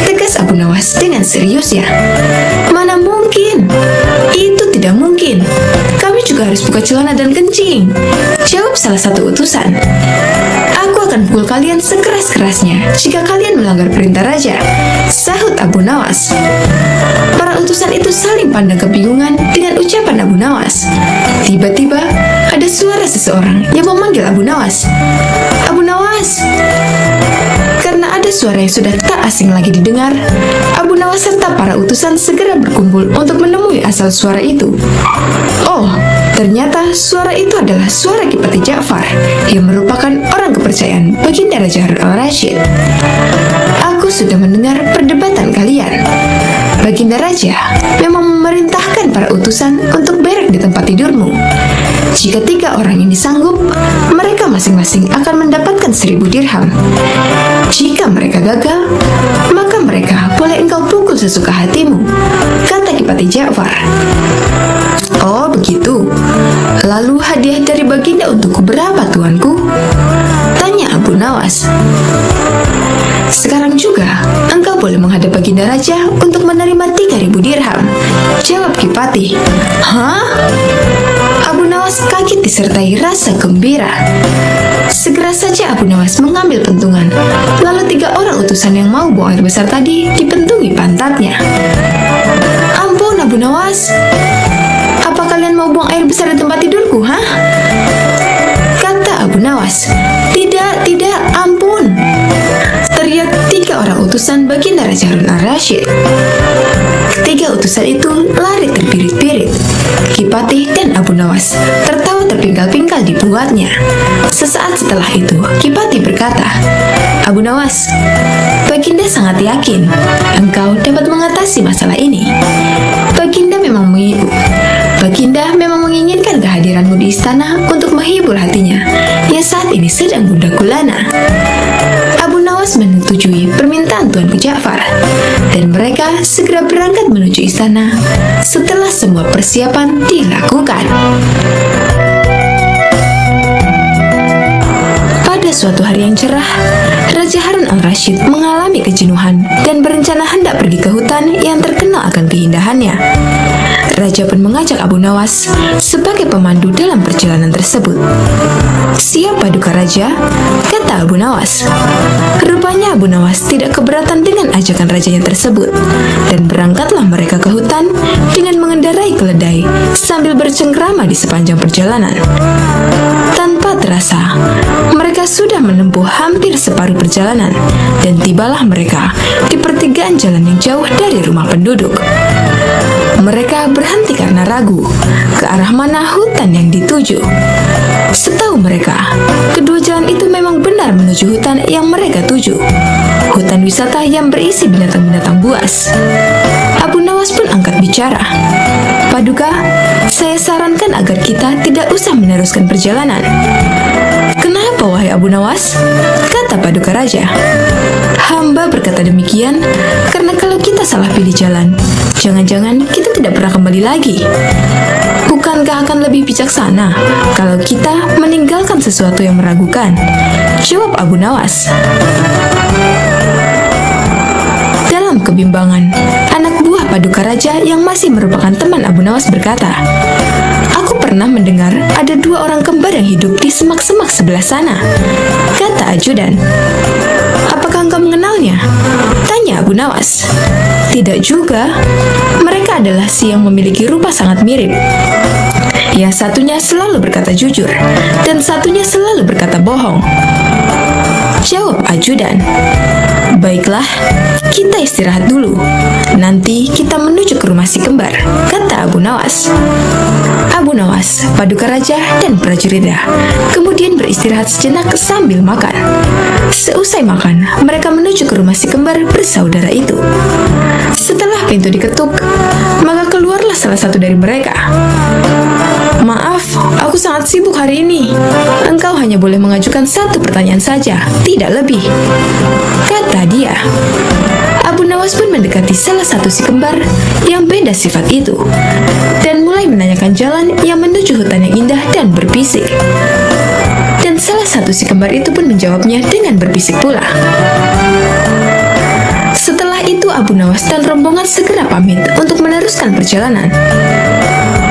tegas Abu Nawas dengan seriusnya. "Mana mungkin? Itu tidak mungkin. Kami juga harus buka celana dan kencing," jawab salah satu utusan. "Aku akan pukul kalian sekeras-kerasnya jika kalian melanggar perintah raja," sahut Abu Nawas. Para utusan itu saling pandang kebingungan dengan ucapan Abu Nawas. Tiba-tiba ada suara seseorang yang memanggil Abu Nawas. "Abu Nawas!" Karena ada suara yang sudah tak asing lagi didengar, Abu Nawas serta para utusan segera berkumpul untuk menemui asal suara itu. Oh, ternyata suara itu adalah suara Kipati Ja'far yang merupakan orang kepercayaan Baginda Raja Harun al-Rashid. "Aku sudah mendengar perdebatan kalian. Baginda Raja memang memerintahkan para utusan untuk berak di tempat tidurmu. Jika 3 orang ini sanggup, mereka masing-masing akan mendapatkan 1.000 dirham. Jika mereka gagal, maka mereka boleh engkau pukul sesuka hatimu," kata Kipati Ja'far. "Oh begitu. Lalu hadiah dari Baginda untukku berapa tuanku?" tanya Abu Nawas. "Sekarang juga engkau boleh menghadap Baginda Raja untuk menerima 3.000 dirham," jawab Kipati. "Hah?" Abu Nawas Nawas kaget disertai rasa gembira. Segera saja Abu Nawas mengambil pentungan. Lalu 3 orang utusan yang mau buang air besar tadi dipentungi pantatnya. Ampun Abu Nawas, apa kalian mau buang air besar di tempat tidurku, hah? Kata Abu Nawas. Tidak, ampun. Teriak 3 orang utusan baginda Raja Harun al-Rasyid. Ketiga utusan itu lari terpirit-pirit. Kipatih dan Abu Nawas tertawa terpingkal-pingkal di buatnya. Sesaat setelah itu, Kipatih berkata, Abu Nawas, baginda sangat yakin engkau dapat mengatasi masalah ini. Baginda memang menginginkan kehadiranmu di istana untuk menghibur hatinya yang saat ini sedang gundah gulana. Abu Nawas menyetujui permintaan Tuanku Ja'far, dan mereka segera berangkat menuju istana setelah semua persiapan dilakukan. Pada suatu hari yang cerah, Raja Harun al-Rasyid mengalami kejenuhan dan berencana hendak pergi ke hutan yang terkenal akan keindahannya. Raja pun mengajak Abu Nawas sebagai pemandu dalam perjalanan tersebut. Siap paduka raja, kata Abu Nawas. Rupanya Abu Nawas tidak keberatan dengan ajakan rajanya tersebut, dan berangkatlah mereka ke hutan dengan mengendarai keledai sambil bercengkrama di sepanjang perjalanan. Tanpa terasa, mereka sudah menempuh hampir separuh perjalanan, dan tibalah mereka di pertigaan jalan yang jauh dari rumah penduduk. Mereka berhenti karena ragu ke arah mana hutan yang dituju. Setahu mereka, kedua jalan itu memang benar menuju hutan yang mereka tuju. Hutan wisata yang berisi binatang-binatang buas. Abu Nawas pun angkat bicara. Paduka, saya sarankan agar kita tidak usah meneruskan perjalanan. Kenapa wahai Abu Nawas? Kata paduka raja. Hamba berkata demikian karena kalau kita salah pilih jalan, jangan-jangan kita tidak pernah kembali lagi. Bukankah akan lebih bijaksana kalau kita meninggalkan sesuatu yang meragukan? Jawab Abu Nawas. Dalam kebimbangan, anak buah paduka raja yang masih merupakan teman Abu Nawas berkata, Aku pernah mendengar ada 2 orang kembar yang hidup di semak-semak sebelah sana. Kata ajudan. Apakah engkau mengenalnya? Tanya Abu Nawas. Tidak juga. Mereka adalah si yang memiliki rupa sangat mirip. Yang satunya selalu berkata jujur, dan satunya selalu berkata bohong. Jawab ajudan. Baiklah, kita istirahat dulu. Nanti kita menuju ke rumah si kembar, kata Abu Nawas. Abu Nawas, paduka raja, dan prajuritnya kemudian beristirahat sejenak sambil makan. Seusai makan, mereka menuju ke rumah si kembar bersaudara itu. Setelah pintu diketuk, maka keluarlah salah satu dari mereka. Maaf, aku sangat sibuk hari ini. Engkau hanya boleh mengajukan 1 pertanyaan saja, tidak lebih, kata dia. Abu Nawas pun mendekati salah satu si kembar yang beda sifat itu, dan mulai menanyakan jalan yang menuju hutan yang indah dan berbisik. Dan salah satu si kembar itu pun menjawabnya dengan berbisik pula. Setelah itu Abu Nawas dan rombongan segera pamit untuk meneruskan perjalanan.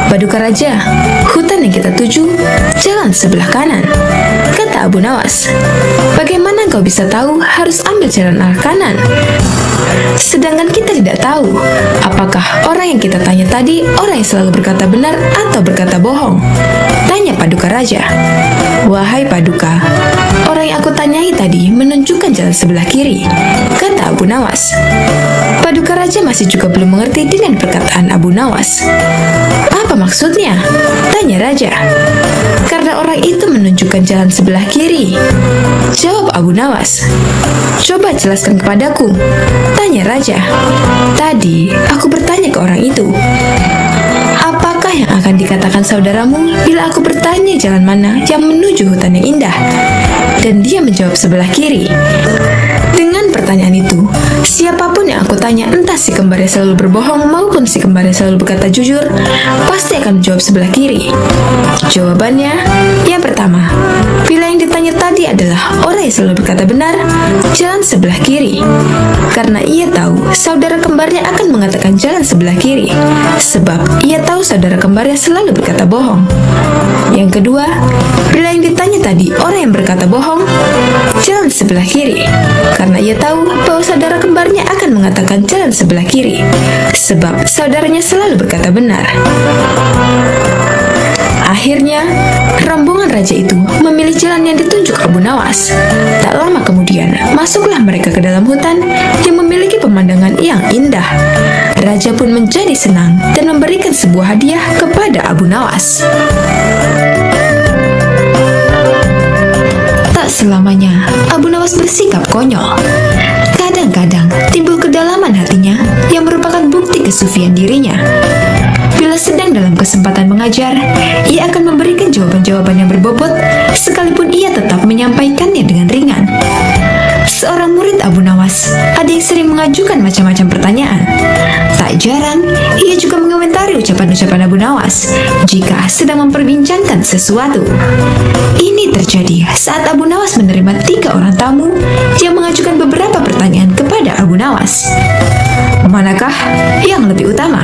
Paduka raja, hutan yang kita tuju jalan sebelah kanan, kata Abu Nawas. Bagaimana kau bisa tahu harus ambil jalan arah kanan? Sedangkan kita tidak tahu apakah orang yang kita tanya tadi orang yang selalu berkata benar atau berkata bohong. Tanya paduka raja. Wahai paduka, orang yang aku tanyai tadi menunjukkan jalan sebelah kiri, kata Abu Nawas. Paduka raja masih juga belum mengerti dengan perkataan Abu Nawas. Apa maksudnya? Tanya raja. Karena orang itu menunjukkan jalan sebelah kiri, jawab Abu Nawas. Coba jelaskan kepadaku, tanya raja. Tadi aku bertanya ke orang itu, apakah yang akan dikatakan saudaramu bila aku bertanya jalan mana yang menuju hutan yang indah? Dan dia menjawab sebelah kiri. Dengan pertanyaan itu, siapapun yang aku tanya, entah si kembarnya selalu berbohong maupun si kembarnya selalu berkata jujur, pasti akan menjawab sebelah kiri. Jawabannya, yang pertama, bila yang ditanya tadi adalah orang yang selalu berkata benar, jalan sebelah kiri. Karena ia tahu saudara kembarnya akan mengatakan jalan sebelah kiri, sebab ia tahu saudara kembarnya selalu berkata bohong. Yang kedua, bila yang ditanya tadi orang yang berkata bohong, jalan sebelah kiri. Karena ia tahu bahwa saudara kembarnya akan mengatakan jalan sebelah kiri, sebab saudaranya selalu berkata benar. Akhirnya, rombongan raja itu memilih jalan yang ditunjuk Abu Nawas. Tak lama kemudian, masuklah mereka ke dalam hutan yang memiliki pemandangan yang indah. Raja pun menjadi senang dan memberikan sebuah hadiah kepada Abu Nawas. Tak selamanya Abu Nawas bersikap konyol. Kadang-kadang timbul kedalaman hatinya yang merupakan bukti kesufian dirinya. Bila sedang dalam kesempatan mengajar, ia akan memberikan jawaban-jawaban yang berbobot, sekalipun ia tetap menyampaikannya dengan ringan. Seorang murid Abu Nawas ada yang sering mengajukan macam-macam pertanyaan. Tak jarang, ia juga mengomentari ucapan-ucapan Abu Nawas jika sedang memperbincangkan sesuatu. Ini terjadi saat Abu Nawas menerima 3 orang tamu yang mengajukan beberapa pertanyaan kepada Abu Nawas. Manakah yang lebih utama?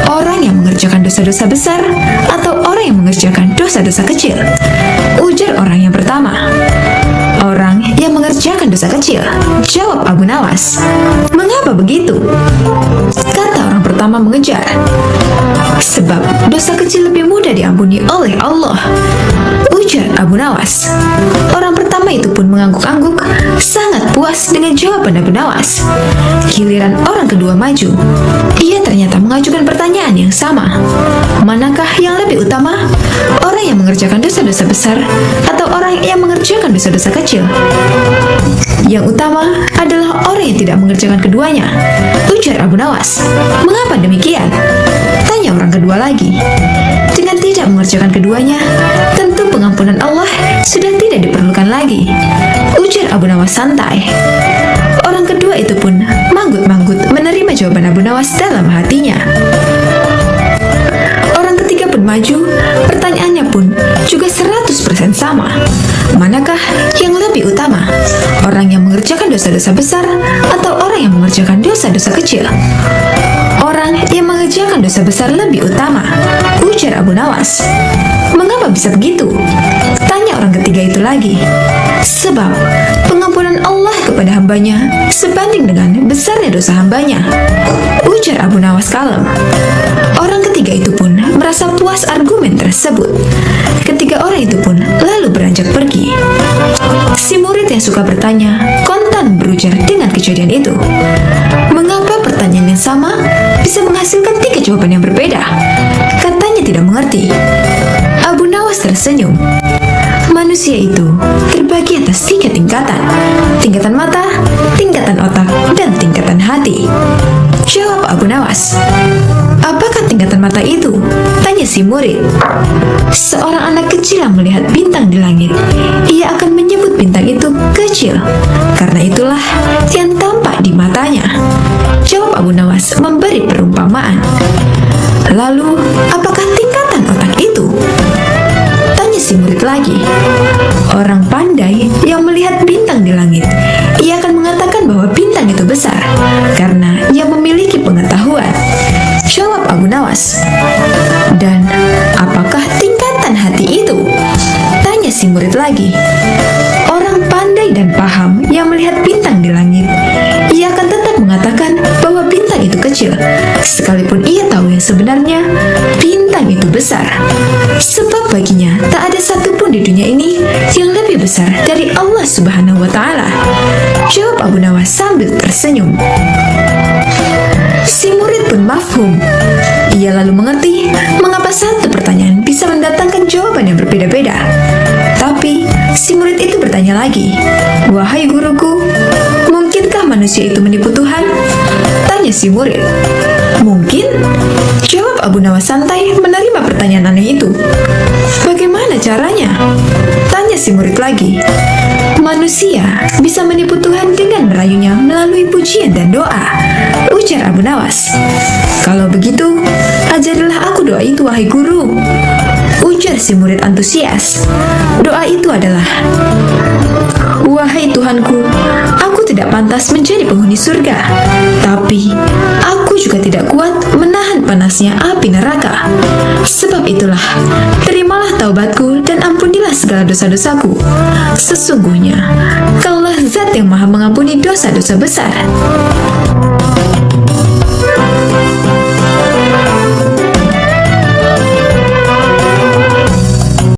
Orang yang mengerjakan dosa-dosa besar atau orang yang mengerjakan dosa-dosa kecil? Ujar orang yang pertama, orang yang mengerjakan dosa kecil. Jawab Abu Nawas. Mengapa begitu? Kata orang pertama mengejar. Sebab dosa kecil lebih mudah diampuni oleh Allah. Ujar Abu Nawas. Orang pertama itu pun mengangguk-angguk, sangat puas dengan jawaban Abu Nawas. Giliran orang kedua maju. Ia ternyata mengajukan pertanyaan yang sama. Manakah yang lebih utama? Orang yang mengerjakan dosa-dosa besar atau orang yang mengerjakan dosa-dosa kecil? Yang utama adalah orang yang tidak mengerjakan keduanya. Ujar Abu Nawas. Mengapa demikian? Tanya orang kedua lagi. Dengan tidak mengerjakan keduanya, tentu pengampunan Allah sudah tidak diperlukan lagi. Ujar Abu Nawas santai. Orang kedua itu pun manggut-manggut menerima jawaban Abu Nawas dalam hatinya. Orang ketiga pun maju, pertanyaannya pun juga 100% sama. Manakah yang lebih utama? Orang yang mengerjakan dosa-dosa besar atau orang yang mengerjakan dosa-dosa kecil? Orang yang mengerjakan dosa besar lebih utama. Ujar Abu Nawas. Mengapa bisa begitu? Tanya orang ketiga itu lagi. Sebab pengampunan Allah kepada hambanya sebanding dengan besarnya dosa hambanya. Ujar Abu Nawas kalem. Orang ketiga itu pun merasa puas argumen tersebut. Ketiga orang itu pun lalu beranjak pergi. Si murid yang suka bertanya kontan berujar dengan kejadian itu. Mengapa pertanyaan yang sama bisa menghasilkan 3 jawaban yang berbeda? Katanya tidak mengerti. Abu Nawas tersenyum. Manusia itu terbagi atas 3 tingkatan. Tingkatan mata, tingkatan otak, dan tingkatan hati. Jawab Abu Nawas. Apakah tingkatan mata itu? Tanya si murid. Seorang anak kecil yang melihat bintang di langit, ia akan menyebut bintang itu kecil. Karena itulah yang tampak di matanya. Jawab Abu Nawas memberi perumpamaan. Lalu, apakah tingkatan otak itu? Tanya si murid lagi. Orang pandai yang melihat bintang di langit, ia akan mengatakan bahwa bintang itu besar karena ia memiliki pengetahuan. Jawab Abu Nawas. Dan apakah tingkatan hati itu? Tanya si murid lagi. Orang pandai dan paham yang melihat bintang di langit, ia akan tetap mengatakan bahwa bintang itu kecil, sekalipun ia tahu yang sebenarnya bintang itu besar. Sebab baginya tak ada satupun di dunia ini yang lebih besar dari Allah Subhanahu wa Ta'ala. Jawab Abu Nawas sambil tersenyum. Si murid pun mafhum. Ia lalu mengerti mengapa satu pertanyaan bisa mendatangkan jawaban yang berbeda-beda. Tapi si murid itu bertanya lagi. Wahai guruku, mungkinkah manusia itu menipu Tuhan? Tanya si murid. Mungkin. Jawab Abu Nawas santai menerima pertanyaan aneh itu. Bagaimana Bagaimana caranya? Tanya si murid lagi. Manusia bisa menipu Tuhan dengan merayunya melalui pujian dan doa, ujar Abu Nawas. Kalau begitu, ajarilah aku doa itu, wahai guru, ujar si murid antusias. Doa itu adalah, wahai Tuhanku, aku tidak pantas menjadi penghuni surga, tapi aku juga tidak kuat menahan panasnya api neraka. Sebab itulah, terimalah taubatku dan ampunilah segala dosa-dosaku. Sesungguhnya, Kaulah Zat yang Maha Mengampuni dosa-dosa besar.